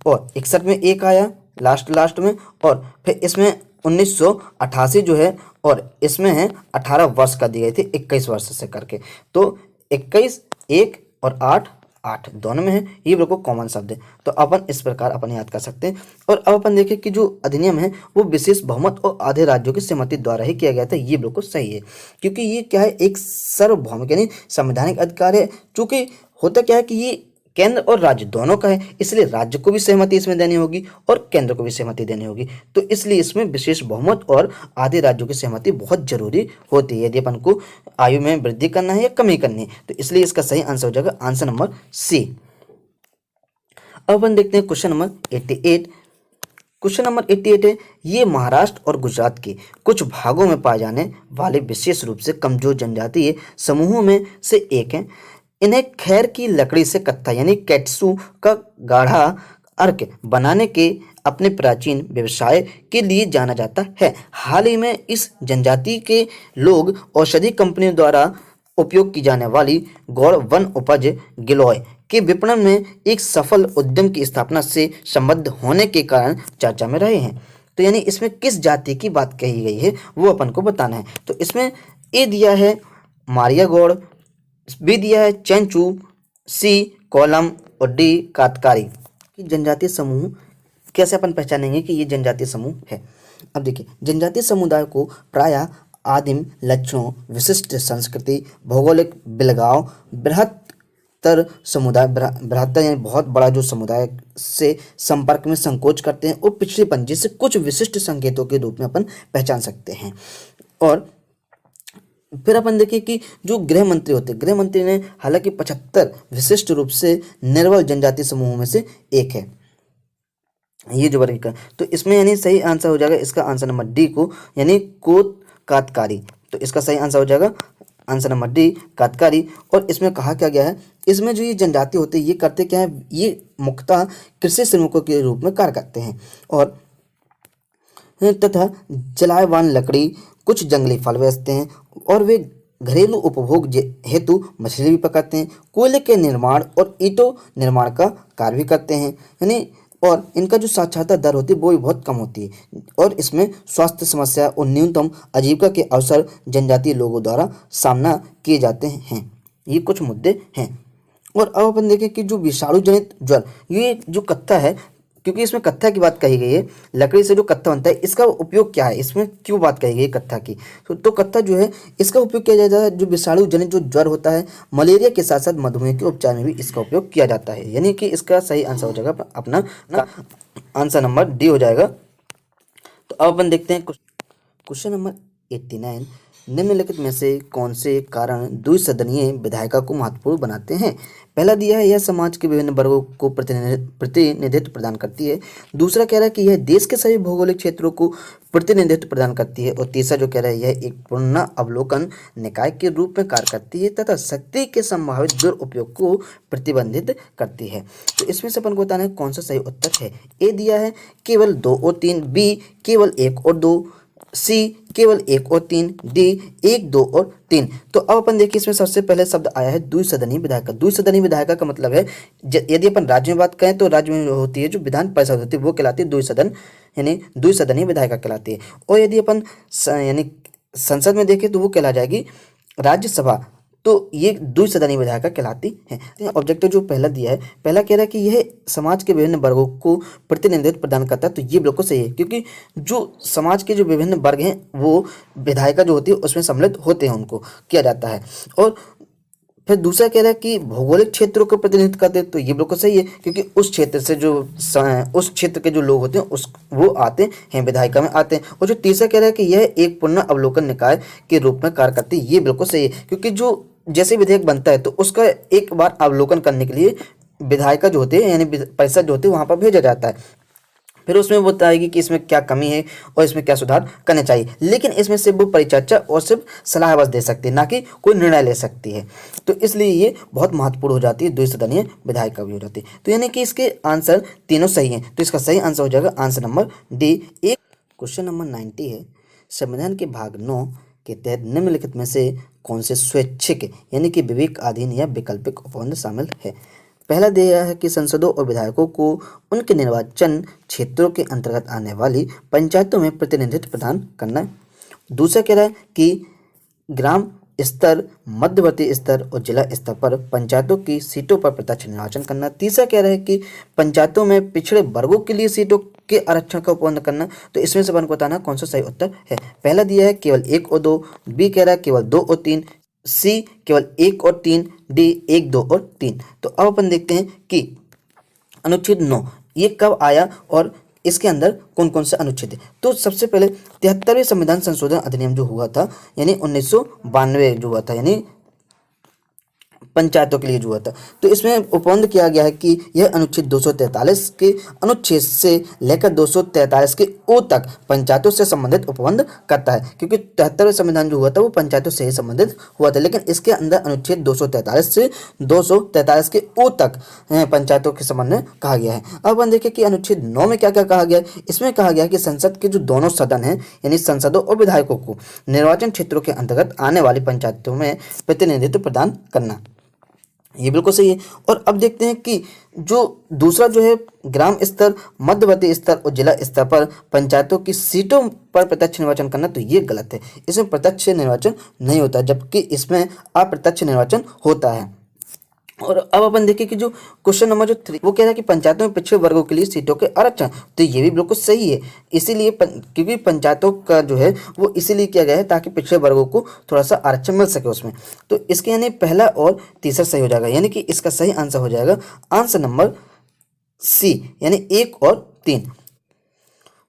और 61 में 1 आया लास्ट में, और फिर इसमें 1988 जो है और इसमें है 18 वर्ष का दी गई थी 21 वर्ष से करके। तो 21 1 और 8 8 दोनों में है, ये बिल्कुल कॉमन शब्द है। तो अपन इस प्रकार अपन याद कर सकते हैं। और अब अपन देखें कि जो अधिनियम है वो विशेष बहुमत और आधे राज्यों की सहमति द्वारा ही किया गया था, ये बिल्कुल सही है, क्योंकि ये क्या है, एक सार्वभौमिक यानी संवैधानिक अधिकार है। चूंकि होता क्या है कि ये केंद्र और राज्य दोनों का है, इसलिए राज्य को भी सहमति इसमें देनी होगी और केंद्र को भी सहमति देनी होगी। तो इसलिए इसमें विशेष बहुमत और आधे राज्यों की सहमति बहुत जरूरी होती है यदि अपन को आयु में वृद्धि करना है या कमी करनी है। तो इसलिए इसका सही आंसर हो जाएगा आंसर नंबर सी। अब अपन देखते हैं क्वेश्चन नंबर 88। क्वेश्चन नंबर 88 है, ये महाराष्ट्र और गुजरात के कुछ भागों में पाए जाने वाले विशेष रूप से कमजोर जनजातीय समूहों में से एक है। इन्हें खैर की लकड़ी से कत्था यानी कैट्सू का गाढ़ा अर्क बनाने के अपने प्राचीन व्यवसाय के लिए जाना जाता है। हाल ही में इस जनजाति के लोग औषधि कंपनियों द्वारा उपयोग की जाने वाली गौड़ वन उपज गिलोय के विपणन में एक सफल उद्यम की स्थापना से संबद्ध होने के कारण चर्चा में रहे हैं। तो यानी इसमें किस जाति की बात कही गई है वो अपन को बताना है। तो इसमें ए दिया है मारिया गौड़, बी दिया है चैंचू, सी कोलम और डी कातकारी। जनजातीय समूह कैसे अपन पहचानेंगे कि ये जनजातीय समूह है। अब देखिए, जनजातीय समुदाय को प्रायः आदिम लक्षणों, विशिष्ट संस्कृति, भौगोलिक बिलगाव, बृहत्तर समुदाय, बृहत्तर यानी बहुत बड़ा जो समुदाय से संपर्क में संकोच करते हैं और पिछड़ेपन जैसे कुछ विशिष्ट संकेतों के रूप में अपन पहचान सकते हैं। और फिर अपन देखिए कि जो गृह मंत्री होते हैं, गृह मंत्री ने हालांकि 75 विशिष्ट रूप से निर्बल जनजातीय समूहों में से एक है ये जो वर्गीकरण। तो इसमें यानी सही आंसर हो जाएगा इसका आंसर नंबर डी को, यानी कोत कातकारी। तो इसका सही आंसर हो जाएगा आंसर नंबर डी कातकारी। और इसमें कहा क्या गया है, इसमें जो ये जनजाति होते हैं ये करते क्या है, ये मुख्यतः कृषि श्रमिकों के रूप में कार्य करते हैं और तथा जलायवान लकड़ी, कुछ जंगली फल बेचते हैं और वे घरेलू उपभोग हेतु मछली भी पकाते हैं, कोयले के निर्माण और ईंटों निर्माण का कार्य भी करते हैं। यानी और इनका जो साक्षरता दर होती है वो भी बहुत कम होती है और इसमें स्वास्थ्य समस्या और न्यूनतम आजीविका के अवसर जनजातीय लोगों द्वारा सामना किए जाते हैं। ये कुछ मुद्दे हैं। और अब अपन देखें कि जो विषाणु जनित ज्वर, ये जो कत्था है, क्योंकि इसमें कत्था की बात कही गई है, लकड़ी से जो कत्था बनता है इसका उपयोग क्या है, इसमें क्यों बात कही गई है कत्था की। तो कत्था जो है इसका उपयोग किया जाता है जो विषाणु जनित जो ज्वर होता है, मलेरिया के साथ साथ मधुमेह के उपचार में भी इसका उपयोग किया जाता है। यानी कि इसका सही आंसर हो जाएगा अपना आंसर नंबर डी हो जाएगा। तो अब अपन देखते हैं क्वेश्चन नंबर 89। निम्नलिखित में से कौन से कारण द्विसदनीय विधायिका को महत्वपूर्ण बनाते हैं। पहला दिया है यह समाज के विभिन्न वर्गों को प्रतिनिधित्व प्रदान करती है। दूसरा कह रहा है कि यह देश के सभी भौगोलिक क्षेत्रों को प्रतिनिधित्व प्रदान करती है। और तीसरा जो कह रहा है यह एक पूर्ण अवलोकन निकाय के रूप में कार्य करती है तथा शक्ति के संभावित दुरुपयोग को प्रतिबंधित करती है। तो इसमें से अपन को बताना है कौन सा सही उत्तर है। ए दिया है केवल 2 और 3, बी केवल 1 और 2, सी केवल 1 और 3, डी 1, 2 और 3। तो अब अपन देखिए इसमें सबसे पहले शब्द आया है द्विसदनीय विधायिका। द्विसदनीय विधायिका का मतलब है यदि अपन राज्य में बात करें तो राज्य में होती है जो विधान परिषद होती है वो कहलाती है द्विसदन, यानी द्विसदनीय विधायिका कहलाती है। और यदि अपन यानी संसद में देखें तो वो कहला जाएगी राज्यसभा। तो ये द्विसदनीय विधायिका कहलाती है। ऑब्जेक्टिव जो पहला दिया है, पहला कह रहा है कि यह समाज के विभिन्न वर्गों को प्रतिनिधित्व प्रदान करता है। तो ये बिल्कुल सही है क्योंकि जो समाज के जो विभिन्न वर्ग हैं वो विधायिका जो होती है उसमें सम्मिलित होते हैं, उनको किया जाता है। और फिर दूसरा कह रहा है कि भौगोलिक क्षेत्रों को प्रतिनिधित्व करते हैं। तो ये बिल्कुल सही है क्योंकि उस क्षेत्र से जो उस क्षेत्र के जो लोग होते हैं वो आते हैं विधायिका में आते हैं। और जो तीसरा कह रहा है कि यह एक पूर्ण अवलोकन निकाय के रूप में कार्य करती है, ये बिल्कुल सही है क्योंकि जो जैसे विधेयक बनता है तो उसका एक बार अवलोकन करने के लिए विधायिका जो होती है यानी परिषद जो होती है वहाँ पर भेजा जाता है। फिर उसमें वो बताएगी कि इसमें क्या कमी है और इसमें क्या सुधार करने चाहिए। लेकिन इसमें सिर्फ वो परिचर्चा और सिर्फ सलाह बस दे सकती है, ना कि कोई निर्णय ले सकती है। तो इसलिए ये बहुत महत्वपूर्ण हो जाती है, द्विसदनीय विधायिका भी हो जाती है। तो यानी कि इसके आंसर तीनों सही हैं। तो इसका सही आंसर हो जाएगा आंसर नंबर डी। एक क्वेश्चन नंबर 90 है, संविधान के भाग 9 के तहत निम्नलिखित में से कौन से स्वैच्छिक यानी कि विवेकाधीन या वैकल्पिक उपबंध शामिल है। पहला दिया है कि सांसदों और विधायकों को उनके निर्वाचन क्षेत्रों के अंतर्गत आने वाली पंचायतों में प्रतिनिधित्व प्रदान करना है। दूसरा कह रहा है कि ग्राम स्तर, मध्यवर्ती स्तर और जिला स्तर पर पंचायतों की सीटों पर प्रत्यक्ष निर्वाचन करना। तीसरा कह रहा है कि पंचायतों में पिछड़े वर्गों के लिए सीटों के आरक्षण का उपबंध करना। तो इसमें से अपन को बताना कौन सा सही उत्तर है। पहला दिया है केवल 1 और 2, बी कह रहा है केवल 2 और 3, सी केवल 1 और 3, डी 1, 2 और 3। तो अब अपन देखते हैं कि अनुच्छेद 9 ये कब आया और इसके अंदर कौन कौन से अनुच्छेद है। तो सबसे पहले 73वें संविधान संशोधन अधिनियम जो हुआ था यानी 1992 जो हुआ था, यानी पंचायतों के लिए जो हुआ था। तो इसमें उपबंध किया गया है कि यह अनुच्छेद 243 के अनुच्छेद से लेकर 243 के ओ तक पंचायतों से संबंधित उपबंध करता है, क्योंकि 73वें संविधान जो हुआ था वो पंचायतों से ही संबंधित हुआ था। लेकिन इसके अंदर अनुच्छेद 243 से 243 के ओ तक पंचायतों के संबंध में कहा गया है। अब अपन देखें कि अनुच्छेद 9 में क्या क्या कहा गया है। इसमें कहा गया है कि संसद के जो दोनों सदन हैं यानी संसदों और विधायकों को निर्वाचन क्षेत्रों के अंतर्गत आने वाली पंचायतों में प्रतिनिधित्व प्रदान करना, ये बिल्कुल सही है। और अब देखते हैं कि जो दूसरा जो है ग्राम स्तर, मध्यवर्ती स्तर और जिला स्तर पर पंचायतों की सीटों पर प्रत्यक्ष निर्वाचन करना, तो ये गलत है। इसमें प्रत्यक्ष निर्वाचन नहीं होता, जबकि इसमें अप्रत्यक्ष निर्वाचन होता है। और अब अपन देखिए कि जो क्वेश्चन नंबर जो 3 वो कह रहा है कि पंचायतों में पिछड़े वर्गों के लिए सीटों के आरक्षण, तो ये भी बिल्कुल सही है। इसीलिए क्योंकि पंचायतों का जो है वो इसीलिए किया गया है ताकि पिछड़े वर्गों को थोड़ा सा आरक्षण मिल सके उसमें। तो इसके यानी पहला और तीसरा सही हो जाएगा, यानी कि इसका सही आंसर हो जाएगा आंसर नंबर सी यानी 1 और 3।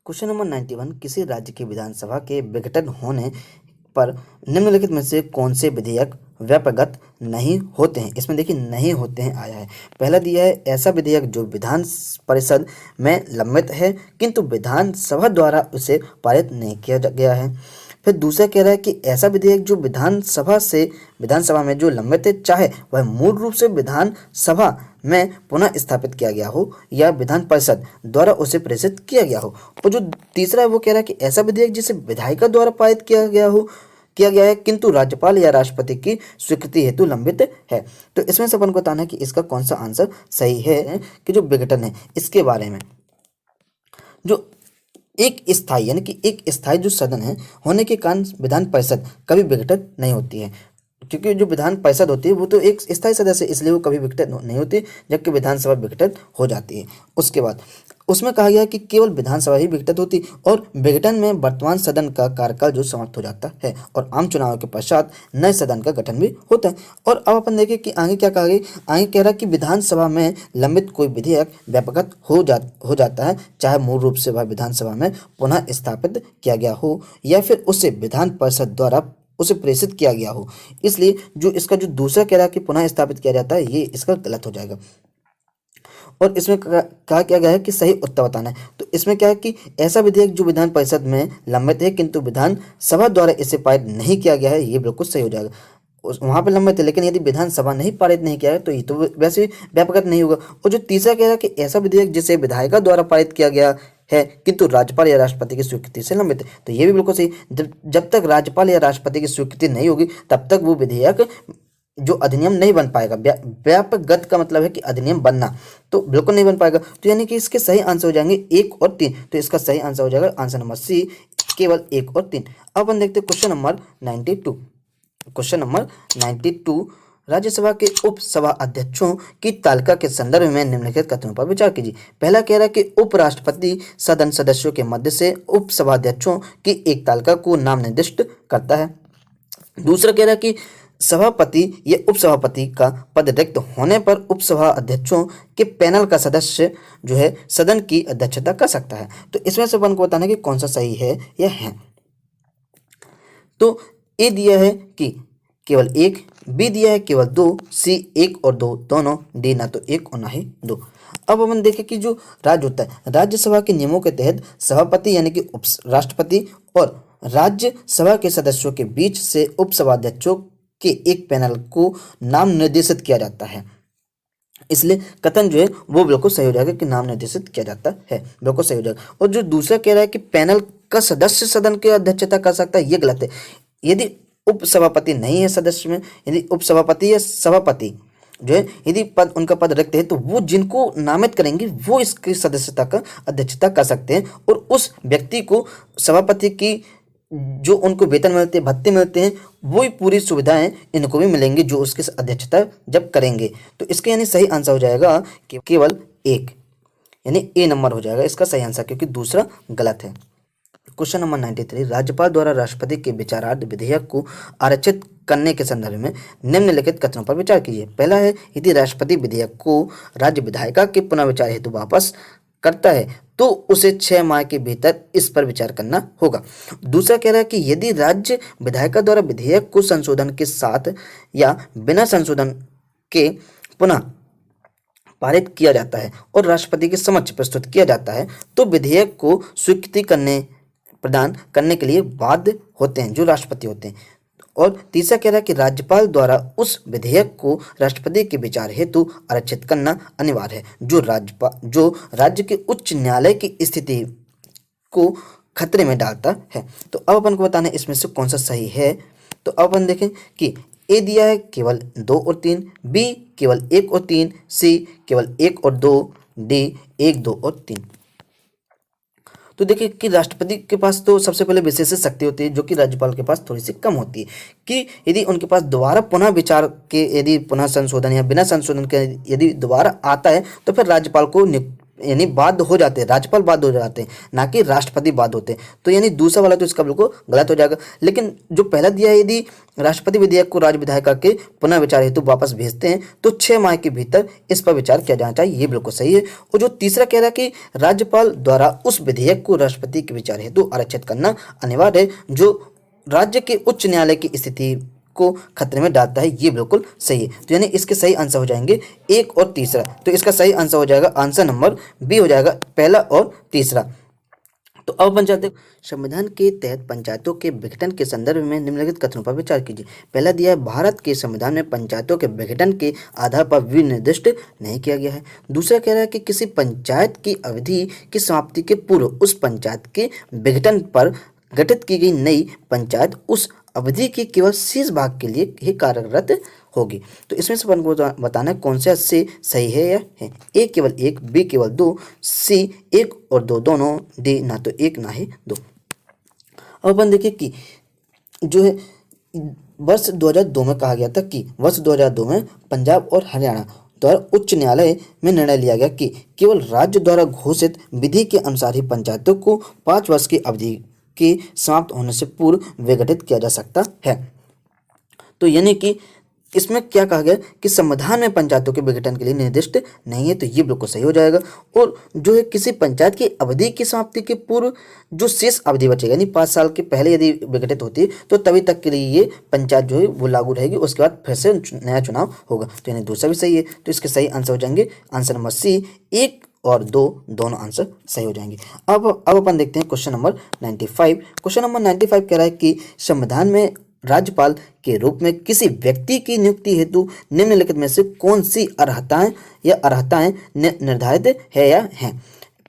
क्वेश्चन नंबर 91, किसी राज्य की विधानसभा के विघटन होने पर निम्नलिखित में से कौन से विधेयक व्यापकगत नहीं होते हैं। इसमें देखिए नहीं होते हैं आया है। पहला दिया है ऐसा विधेयक जो विधान परिषद में लंबित है किंतु विधानसभा द्वारा उसे पारित नहीं किया गया है। फिर दूसरा कह रहा है कि ऐसा विधेयक जो विधानसभा में जो लंबित है, चाहे वह मूल रूप से विधानसभा में पुनः स्थापित किया गया हो या विधान परिषद द्वारा उसे प्रेषित किया गया हो। और जो तीसरा है वो कह रहा है कि ऐसा विधेयक जिसे विधायिका द्वारा पारित किया गया है किंतु राज्यपाल या राष्ट्रपति की स्वीकृति हेतु लंबित है। तो इसमें से अपन को बताना है कि इसका कौन सा आंसर सही है कि जो विघटन है इसके बारे में। जो एक स्थायी यानी कि एक स्थायी जो सदन है होने के कारण विधान परिषद कभी विघटित नहीं होती है, क्योंकि जो विधान परिषद होती है वो तो एक स्थायी सदस्य है, इसलिए वो कभी विघटित नहीं होती, जबकि विधानसभा विघटित हो जाती है। उसके बाद उसमें कहा गया कि केवल विधानसभा ही विघटित होती और विघटन में वर्तमान सदन का कार्यकाल जो समाप्त हो जाता है और आम चुनाव के पश्चात नए सदन का गठन भी होता है। और अब अपन देखें कि आगे क्या कहा गया। आगे कह रहा है कि विधानसभा में लंबित कोई विधेयक व्यापकगत हो जाता है, चाहे मूल रूप से वह विधानसभा में पुनः स्थापित किया गया हो या फिर उसे विधान परिषद द्वारा उसे प्रेषित किया गया हो। इसलिए जो इसका जो दूसरा कह रहा है कि पुनः स्थापित किया जाता है, ये इसका गलत हो जाएगा। और इसमें कहा क्या गया है कि सही उत्तर बताना है। तो इसमें क्या है कि ऐसा विधेयक जो विधान परिषद में लंबित है किंतु विधानसभा द्वारा इसे पारित नहीं किया गया है, ये बिल्कुल सही हो जाएगा। वहां पर लंबित है, लेकिन यदि विधानसभा नहीं पारित नहीं किया है तो ये तो वैसे व्यापकगत नहीं होगा। और जो तीसरा कह रहा है कि ऐसा विधेयक जिसे विधायिका द्वारा पारित किया गया है किंतु राज्यपाल या राष्ट्रपति की स्वीकृति से लंबित है, तो ये भी बिल्कुल सही। जब तक राज्यपाल या राष्ट्रपति की स्वीकृति नहीं होगी तब तक वो विधेयक जो अधिनियम नहीं बन पाएगा। व्यापकगत का मतलब है कि अधिनियम बनना, तो बिल्कुल नहीं बन पाएगा। तो यानी कि इसके सही आंसर हो जाएंगे 1 और 3। तो इसका सही आंसर हो जाएगा आंसर नंबर सी, केवल 1 और 3। अब अपन देखते हैं question number 92। Question number 92, Rajya Sabha के उपसभा अध्यक्षों की तालिका के संदर्भ में निम्नलिखित कथनों पर विचार कीजिए। पहला कह रहा है कि उपराष्ट्रपति सदन सदस्यों के मध्य से उपसभा अध्यक्षों की एक तालिका को नाम निर्दिष्ट करता है। दूसरा कह रहा है कि सभापति या उपसभापति का पद रिक्त होने पर उपसभा अध्यक्षों के पैनल का सदस्य जो है सदन की अध्यक्षता कर सकता है। तो इसमें से अपन को बताना है कि कौन सा सही है या है। तो ए दिया है कि केवल 1, बी दिया है केवल 2, सी 1 और 2 दोनों, डी ना तो 1 और ना ही 2। अब अपन देखें कि जो राज्य होता है, राज्यसभा के नियमों के तहत सभापति यानी कि राष्ट्रपति और राज्यसभा के सदस्यों के बीच से उपसभा अध्यक्षों के एक पैनल को नाम निर्देशित किया जाता है। इसलिए कथन जो है वो बिल्कुल सही हो जाएगा कि नाम निर्देशित किया जाता है, बिल्कुल सही हो जाएगा। और जो दूसरा कह रहा है कि पैनल का सदस्य सदन की अध्यक्षता कर सकता है, ये गलत है। यदि उपसभापति नहीं है सदस्य में, यदि उपसभापति या सभापति जो है यदि पद उनका पद रखते हैं तो वो जिनको नामित करेंगे वो इसकी सदस्यता का अध्यक्षता कर सकते हैं। और उस व्यक्ति को सभापति की जो उनको वेतन मिलते हैं, भत्ते मिलते हैं, वही पूरी सुविधाएं इनको भी मिलेंगी जो उसकी अध्यक्षता जब करेंगे। तो इसके यानी सही आंसर हो जाएगा केवल एक, यानी ए नंबर हो जाएगा इसका सही आंसर, क्योंकि दूसरा गलत है। क्वेश्चन नंबर 93, राज्यपाल द्वारा राष्ट्रपति के विचारार्थ विधेयक को आरक्षित करने के संदर्भ में निम्नलिखित कथनों पर विचार कीजिए। पहला है, यदि राष्ट्रपति विधेयक को राज्य विधायिका के पुनर्विचार हेतु वापस करता है तो उसे 6 माह के भीतर इस पर विचार करना होगा। दूसरा कह रहा है कि यदि राज्य विधायिका द्वारा विधेयक को संशोधन के साथ या बिना संशोधन के पुनः पारित किया जाता है और राष्ट्रपति के समक्ष प्रस्तुत किया जाता है तो विधेयक को स्वीकृति प्रदान करने के लिए बाध्य होते हैं जो राष्ट्रपति होते हैं। और तीसरा कह रहा है कि राज्यपाल द्वारा उस विधेयक को राष्ट्रपति के विचार हेतु आरक्षित करना अनिवार्य है जो राज्य के उच्च न्यायालय की स्थिति को खतरे में डालता है। तो अब अपन को बताना है इसमें से कौन सा सही है। तो अब अपन देखें कि ए दिया है केवल 2 और 3, बी केवल 1 और 3, सी केवल 1 और 2, डी 1, 2 और 3। तो देखिए कि राष्ट्रपति के पास तो सबसे पहले विशेष शक्ति होती है जो कि राज्यपाल के पास थोड़ी सी कम होती है, कि यदि उनके पास दोबारा पुनः विचार के यदि पुनः संशोधन या बिना संशोधन के यदि दोबारा आता है तो फिर राज्यपाल को यानी बाध्य हो जाते हैं, राज्यपाल बाध्य हो जाते हैं, ना कि राष्ट्रपति बाध्य होते हैं। तो यानी दूसरा वाला तो इसका बिल्कुल गलत हो जाएगा। लेकिन जो पहला दिया है, यदि राष्ट्रपति विधेयक को राज्य विधायिका के पुनः विचार हेतु वापस भेजते हैं तो 6 माह के भीतर इस पर विचार किया जाना चाहिए, ये बिल्कुल सही है। और जो तीसरा कह रहा है कि राज्यपाल द्वारा उस विधेयक को राष्ट्रपति के विचार हेतु आरक्षित करना अनिवार्य है जो राज्य के उच्च न्यायालय की स्थिति को खतरे में डालता है, ये बिल्कुल सही है। तो यानी इसके सही आंसर हो जाएंगे 1 और तीसरा। तो इसका सही आंसर हो जाएगा आंसर नंबर बी हो जाएगा, पहला और तीसरा। तो अब बन जाते संविधान के तहत पंचायतों के विघटन के संदर्भ में निम्नलिखित कथनों पर विचार कीजिए। पहला दिया है, भारत के संविधान में पंचायतों के विघटन के आधार पर विनिर्दिष्ट नहीं किया गया है। दूसरा कह रहा है कि किसी पंचायत की अवधि की समाप्ति के पूर्व उस पंचायत के विघटन पर गठित की गई नई पंचायत उस अवधि के केवल शेष भाग के लिए ही कार्यरत होगी। तो इसमें से अपन को बताना है कौन सा से सही है या है। ए केवल 1, बी केवल 2, सी 1 और 2 दोनों, डी ना तो 1 ना ही 2। अब अपन देखिए कि जो है वर्ष 2002 में कहा गया था कि वर्ष 2002 में पंजाब और हरियाणा द्वारा उच्च न्यायालय में निर्णय लिया गया कि केवल राज्य द्वारा घोषित विधि के अनुसार ही पंचायतों को 5 वर्ष की अवधि के समाप्त होने से पूर्व विघटित किया जा सकता है। तो यानी कि इसमें क्या कहा गया कि संविधान में पंचायतों के विघटन के लिए निर्दिष्ट नहीं है, तो ये बिल्कुल सही हो जाएगा। और जो है किसी पंचायत की अवधि की समाप्ति के पूर्व जो शेष अवधि बचेगा, यानी 5 साल के पहले यदि विघटित होती है तो तभी तक के लिए ये पंचायत जो है वो लागू रहेगी, उसके बाद फिर से नया चुनाव होगा। तो यानी दूसरा भी सही है, तो इसके सही आंसर हो जाएंगे आंसर नंबर सी, 1 और 2 दोनों आंसर सही हो जाएंगे। अब अपन देखते हैं क्वेश्चन नंबर 95। क्वेश्चन नंबर 95 कह रहा है कि संविधान में राज्यपाल के रूप में किसी व्यक्ति की नियुक्ति हेतु निम्नलिखित में से कौन सी अर्हताएं निर्धारित है या हैं।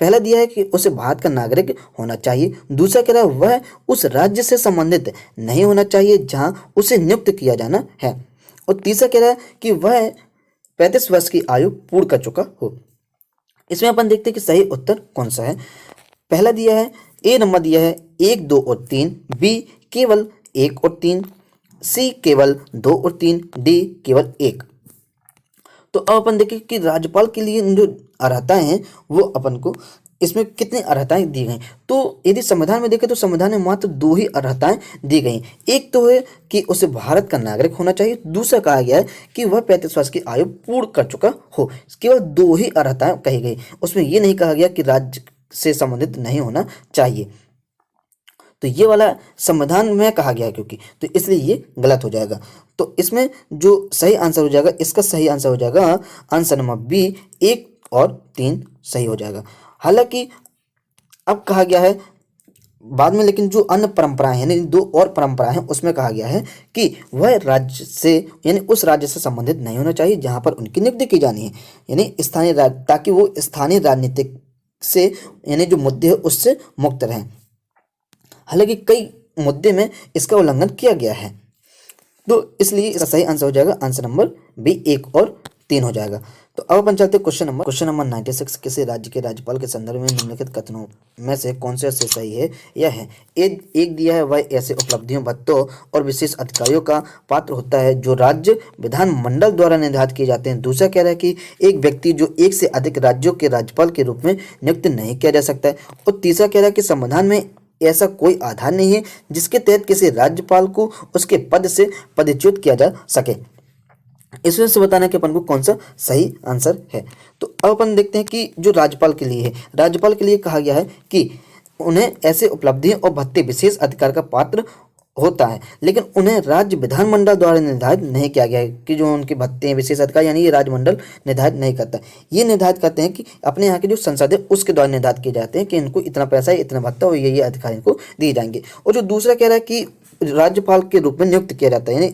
पहला दिया है कि उसे भारत का नागरिक होना चाहिए। दूसरा कह रहा है वह उस राज्य से संबंधित नहीं होना चाहिए जहां उसे नियुक्त किया जाना है। और तीसरा कह रहा है कि वह 35 वर्ष की आयु पूर्ण कर चुका हो। इसमें अपन देखते हैं कि सही उत्तर कौन सा है। पहला दिया है, ए नंबर दिया है 1, 2 और 3, बी केवल 1 और 3, सी केवल 2 और 3, डी केवल 1। तो अब अपन देखें कि राज्यपाल के लिए जो अर्हताएं हैं वो अपन को इसमें कितनी अर्हताएं दी गई। तो यदि संविधान में देखें तो संविधान में मात्र 2 ही अर्हताएं दी गई। एक तो है कि उसे भारत का नागरिक होना चाहिए, दूसरा कहा गया है कि वह 35 वर्ष की आयु पूर्ण कर चुका हो। केवल 2 ही अर्हताएं कही गई, उसमें यह नहीं कहा गया कि राज्य से संबंधित नहीं होना चाहिए। तो ये वाला संविधान में कहा गया है क्योंकि, तो इसलिए ये गलत हो जाएगा। तो इसमें जो सही आंसर हो जाएगा, इसका सही आंसर हो जाएगा आंसर नंबर बी, 1 और 3 सही हो जाएगा। हालांकि अब कहा गया है बाद में, लेकिन जो अन्य परंपराएं हैं, यानी 2 और परंपराएं हैं, उसमें कहा गया है कि वह राज्य से यानी उस राज्य से संबंधित नहीं होना चाहिए जहां पर उनकी नियुक्ति की जानी है, यानी स्थानीय ताकि वो स्थानीय राजनीतिक से यानी जो मुद्दे हैं उससे मुक्त रहें। हालांकि कई मुद्दे में इसका उल्लंघन किया गया है, तो इसलिए इसका सही आंसर हो जाएगा आंसर नंबर बी, 1 और 3 हो जाएगा। तो तो अब अपन चलते क्वेश्चन नंबर 96। किसी राज्य के राज्यपाल के संदर्भ में निम्नलिखित कथनों में से कौन से सही है? यह है एक दिया है, वह ऐसे उपलब्धियों, भत्तों और विशेष अधिकारियों का पात्र होता है जो राज्य विधानमंडल द्वारा निर्धारित किए जाते हैं। दूसरा कह रहा है कि एक व्यक्ति जो एक से अधिक राज्यों के राज्यपाल के रूप में नियुक्त नहीं किया जा सकता है। और तीसरा कह रहा है कि संविधान में ऐसा कोई आधार नहीं है जिसके तहत किसी राज्यपाल को उसके पद से पदच्युत किया जा सके। इसमें से बताना कि अपन को कौन सा सही आंसर है। तो अब अपन देखते हैं कि जो राज्यपाल के लिए है, राज्यपाल के लिए कहा गया है कि उन्हें ऐसे उपलब्धियां और भत्ते विशेष अधिकार का पात्र होता है, लेकिन उन्हें राज्य विधानमंडल द्वारा निर्धारित नहीं किया गया है कि जो उनके भत्ते हैं विशेष अधिकार, यानी ये राज्यमंडल निर्धारित नहीं करता। ये निर्धारित करते हैं कि अपने यहाँ की जो संसद है उसके द्वारा निर्धारित किए जाते हैं कि इनको इतना पैसा है, इतना भत्ता और ये अधिकार इनको दिए जाएंगे। और जो दूसरा कह रहा है कि राज्यपाल के रूप में नियुक्त किया जाता है, यानी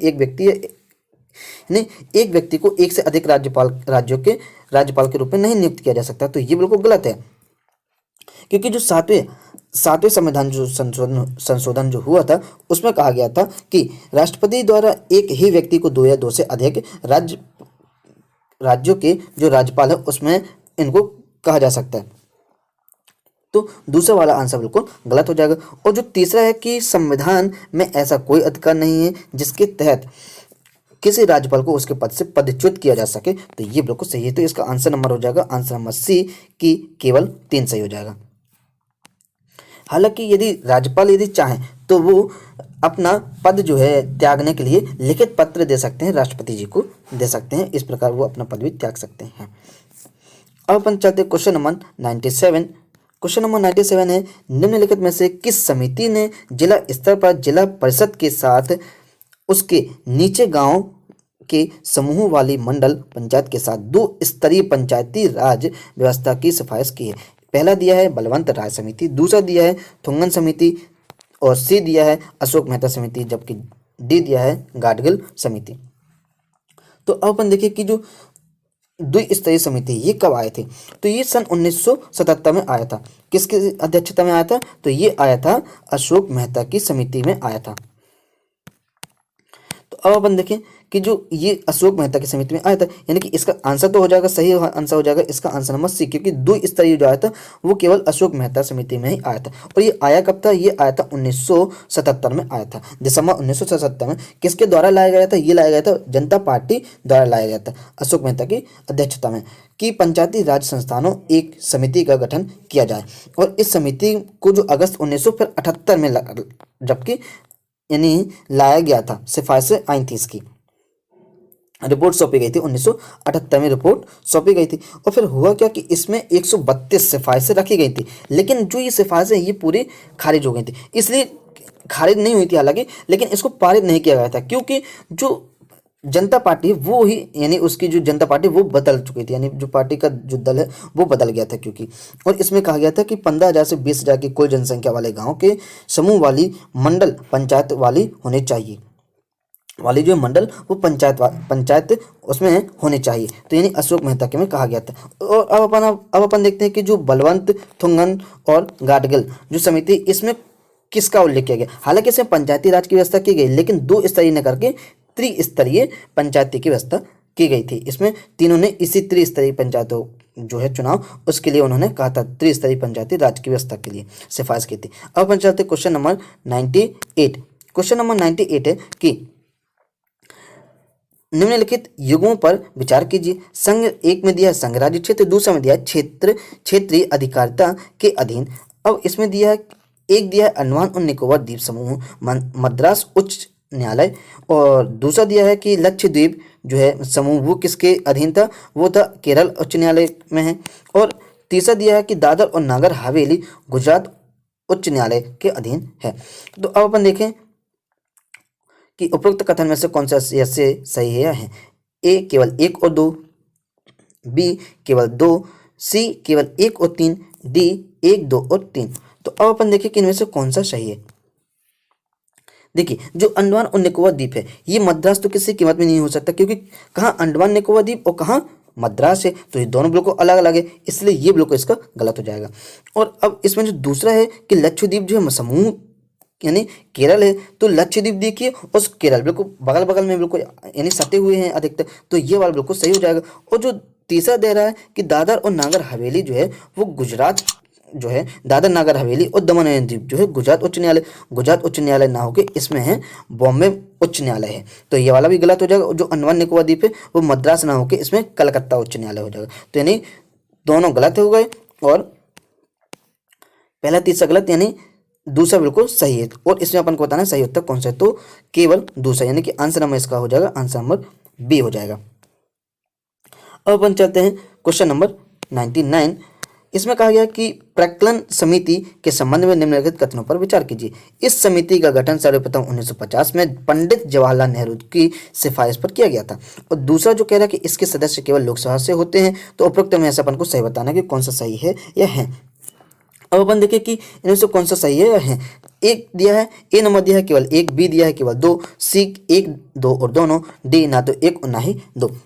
एक व्यक्ति को एक से अधिक राज्यों के राज्यपाल के रूप में नहीं नियुक्त किया जा सकता। तो ये बिल्कुल गलत है, क्योंकि जो सातवें संविधान जो संशोधन जो हुआ था उसमें कहा गया था कि राष्ट्रपति द्वारा एक ही व्यक्ति को 2 या 2 से अधिक राज्यों के जो राज्यपाल है उसमें इनको कहा जा सकता है। तो दूसरा वाला आंसर बिल्कुल गलत हो जाएगा। और जो तीसरा है कि संविधान में ऐसा कोई अधिकार नहीं है जिसके तहत किसी राज्यपाल को उसके पद से पदच्युत किया जा सके। तो ये बिल्कुल सही है। तो इसका आंसर नंबर हो जाएगा आंसर नंबर सी की केवल 3 सही हो जाएगा। हालांकि यदि राज्यपाल यदि चाहें तो वो अपना पद जो है त्यागने के लिए लिखित पत्र दे सकते हैं, राष्ट्रपति जी को दे सकते हैं। इस प्रकार वो अपना पद भी त्याग सकते हैं। अब अपन चलते क्वेश्चन नंबर 97। क्वेश्चन नंबर 97 है निम्नलिखित में से किस समिति ने जिला स्तर पर जिला परिषद के साथ उसके नीचे गांव के समूह वाली मंडल पंचायत के साथ 2 स्तरीय पंचायती राज व्यवस्था की सिफारिश की है? पहला दिया है बलवंत राय समिति, दूसरा दिया है थुंगन समिति और सी दिया है अशोक मेहता समिति, जबकि डी दिया है गाडगिल समिति। तो अब अपन देखिए कि जो द्विस्तरीय समिति ये कब आए थे? तो ये सन 1977 में आया था। किसकी अध्यक्षता में आया था? तो ये आया था अशोक मेहता की समिति में आया था। तो अब अपन देखें कि जो ये अशोक मेहता की समिति में आया था, यानी कि इसका आंसर तो हो जाएगा, सही आंसर हो जाएगा इसका आंसर नंबर सी, क्योंकि 2 स्तरीय जो आया था वो केवल अशोक मेहता समिति में ही आया था। और ये आया कब था? ये आया था 1977 में आया था। दिसंबर 1977 में किसके द्वारा लाया गया था? ये लाया गया था जनता पार्टी द्वारा लाया गया था अशोक मेहता की अध्यक्षता में, कि पंचायती राज संस्थानों एक समिति का गठन किया जाए। और इस समिति को जो अगस्त 1978 में जबकि यानी लाया गया था, सिफारिशें आई थी, इसकी रिपोर्ट सौंपी गई थी 1978 में रिपोर्ट सौंपी गई थी। और फिर हुआ क्या कि इसमें 132 सिफारिशें रखी गई थी, लेकिन जो ये सिफारिशें ये पूरी खारिज हो गई थी। इसलिए खारिज नहीं हुई थी हालांकि, लेकिन इसको पारित नहीं किया गया था क्योंकि जो जनता पार्टी वो ही यानी उसकी जो जनता पार्टी वो बदल चुकी थी, यानी जो पार्टी का जो दल है वो बदल गया था क्योंकि। और इसमें कहा गया था कि 15,000 से 20,000 की कुल जनसंख्या वाले गाँव के समूह वाली मंडल पंचायत वाली होनी चाहिए, वाली जो मंडल वो पंचायत उसमें होनी चाहिए। तो यानी अशोक मेहता के में कहा गया था। और अब अपन देखते हैं कि जो बलवंत, थुंगन और गाडगिल जो समिति, इसमें किसका उल्लेख किया गया? हालांकि इसमें पंचायती राज की व्यवस्था की गई, लेकिन 2 स्तरीय न करके त्रिस्तरीय पंचायती की व्यवस्था की गई थी। इसमें तीनों ने इसी त्रिस्तरीय पंचायतों जो है चुनाव उसके लिए उन्होंने कहा था, त्रिस्तरीय पंचायती राज की व्यवस्था के लिए सिफारिश की थी। अब अपन चलते क्वेश्चन नंबर 98। क्वेश्चन नंबर 98 है कि निम्नलिखित युगों पर विचार कीजिए। संघ एक में दिया है संघ राज्य क्षेत्र, दूसरा में दिया है क्षेत्रीय अधिकारिता के अधीन। अब इसमें दिया है एक दिया है अंडमान और निकोबार द्वीप समूह मद्रास उच्च न्यायालय, और दूसरा दिया है कि लक्षद्वीप जो है समूह वो किसके अधीन था? वो था केरल उच्च न्यायालय में है। और तीसरा दिया है कि दादर और नागर हवेली गुजरात उच्च न्यायालय के अधीन है। तो अब अपन देखें कि उपरोक्त कथन में से कौन सा ऐसे सही है? ए केवल 1 और 2, बी केवल 2, सी केवल 1 और 3, डी 1, 2 और 3। तो अब अपन देखें कि इनमें से कौन सा सही है। देखिए जो अंडमान और निकोबार द्वीप है ये मद्रास तो किसी कीमत में नहीं हो सकता, क्योंकि कहाँ अंडमान निकोबार द्वीप और कहाँ मद्रास है, तो ये दोनों बिल्कुल अलग अलग है, इसलिए ये बिल्कुल इसका गलत हो जाएगा। और अब इसमें जो दूसरा है कि लक्षद्वीप जो है समूह यानी केरल है, तो लक्षद्वीप देखिए और केरल बिल्कुल बगल बगल में बिल्कुल यानी सटे हुए हैं अधिकतर, तो ये वाला बिल्कुल सही हो जाएगा। और जो तीसरा दे रहा है कि दादर और नागर हवेली जो है वो गुजरात जो है, दादर नागर हवेली और दमन एंड दीव जो है गुजरात उच्च न्यायालय ना होकर इसमें है बॉम्बे उच्च न्यायालय है। तो ये वाला भी गलत हो जाएगा। जो अंडमान निकोबार द्वीप है वो मद्रास ना होकर इसमें कलकत्ता उच्च न्यायालय हो जाएगा। तो यानी दोनों गलत हो गए और पहला तीसरा गलत, यानी दूसरा बिल्कुल सही है। और इसमें अपन को बताना है सही उत्तर कौन सा है, तो केवल दूसरा, यानी कि आंसर नंबर इसका हो जाएगा आंसर नंबर बी हो जाएगा। अब अपन चलते हैं क्वेश्चन नंबर 99। इसमें कहा गया कि प्राक्कलन समिति के संबंध में निम्नलिखित कथनों पर विचार कीजिए। इस समिति का गठन सर्वप्रथम 1950 में पंडित जवाहरलाल नेहरू की सिफारिश पर किया गया था। और दूसरा जो कह रहा है कि इसके सदस्य केवल लोकसभा से होते हैं, तो उपरोक्त में ऐसा अपन को सही बताना है कि कौन सा सही है या है। अब अपन देखें कि इनमें से कौन सा सही है या है। एक दिया है, ए नंबर दिया है केवल एक, बी दिया है केवल दो, सी 1, 2 और दोनों, डी ना तो एक और ना ही दो।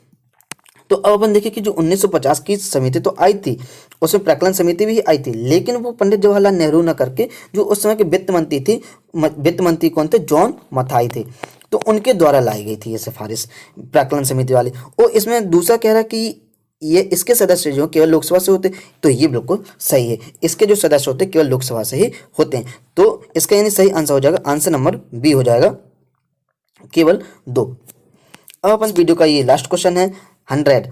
तो अब अपन देखिए कि जो 1950 की समिति तो आई थी, उसमें प्राक्कलन समिति भी आई थी, लेकिन वो पंडित जवाहरलाल नेहरू न करके जो उस समय के वित्त मंत्री थी, वित्त मंत्री कौन थे, जॉन मथाई थे, तो उनके द्वारा लाई गई थी ये सिफारिश प्राक्कलन समिति वाली। और इसमें दूसरा कह रहा है कि ये इसके सदस्य जो केवल लोकसभा से होते, तो ये बिल्कुल सही है। इसके जो सदस्य होते केवल लोकसभा से ही होते हैं, तो इसका यानी सही आंसर हो जाएगा आंसर नंबर बी हो जाएगा, केवल 2। अब अपन वीडियो का ये लास्ट क्वेश्चन है 100।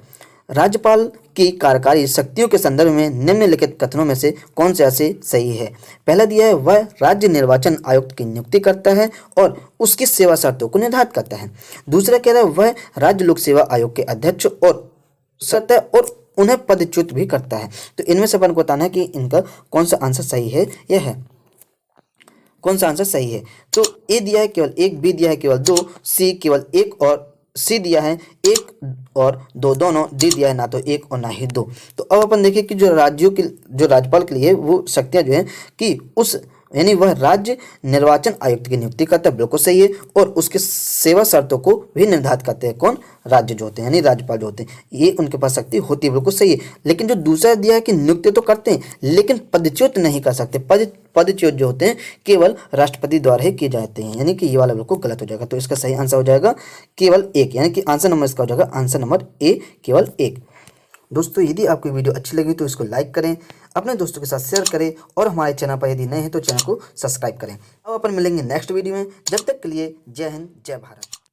राज्यपाल की कार्यकारी शक्तियों के संदर्भ में निम्नलिखित कथनों में से कौन से ऐसे सही है। पहला दिया है वह राज्य निर्वाचन आयुक्त की नियुक्ति करता है और उसकी सेवा शर्तों को निर्धारित करता है। दूसरा कह रहा है वह राज्य लोक सेवा आयोग के अध्यक्ष और सतह और उन्हें पदच्युत भी करता है। तो इनमें से अपन को बताना है कि इनका कौन सा आंसर सही है या है, कौन सा आंसर सही है। तो ए दिया है केवल एक, बी दिया है केवल 2, सी केवल एक और सी दिया है 1 और 2 दोनों, डी दिया है ना तो 1 और ना ही 2। तो अब अपन देखिए कि जो राज्यों की जो राज्यपाल के लिए वो शक्तियां जो है कि उस यानी वह राज्य निर्वाचन आयुक्त की नियुक्ति करता है, बिल्कुल सही है। और उसके सेवा शर्तों को भी निर्धारित करते हैं कौन, राज्य जो होते हैं यानी राज्यपाल जो होते हैं, ये उनके पास शक्ति होती है, बिल्कुल सही है। लेकिन जो दूसरा दिया है कि नियुक्ति तो करते हैं लेकिन पदच्युत नहीं कर सकते, पदच्युत जो होते हैं केवल राष्ट्रपति द्वारा ही किए जाते हैं, यानी कि ये वाला बिल्कुल गलत हो जाएगा। तो इसका सही आंसर हो जाएगा केवल 1, यानी कि आंसर नंबर इसका हो जाएगा आंसर नंबर ए, केवल 1। दोस्तों यदि आपको वीडियो अच्छी लगी तो इसको लाइक करें, अपने दोस्तों के साथ शेयर करें और हमारे चैनल पर यदि नए हैं तो चैनल को सब्सक्राइब करें। अब अपन मिलेंगे नेक्स्ट वीडियो में, जब तक के लिए जय हिंद जय भारत।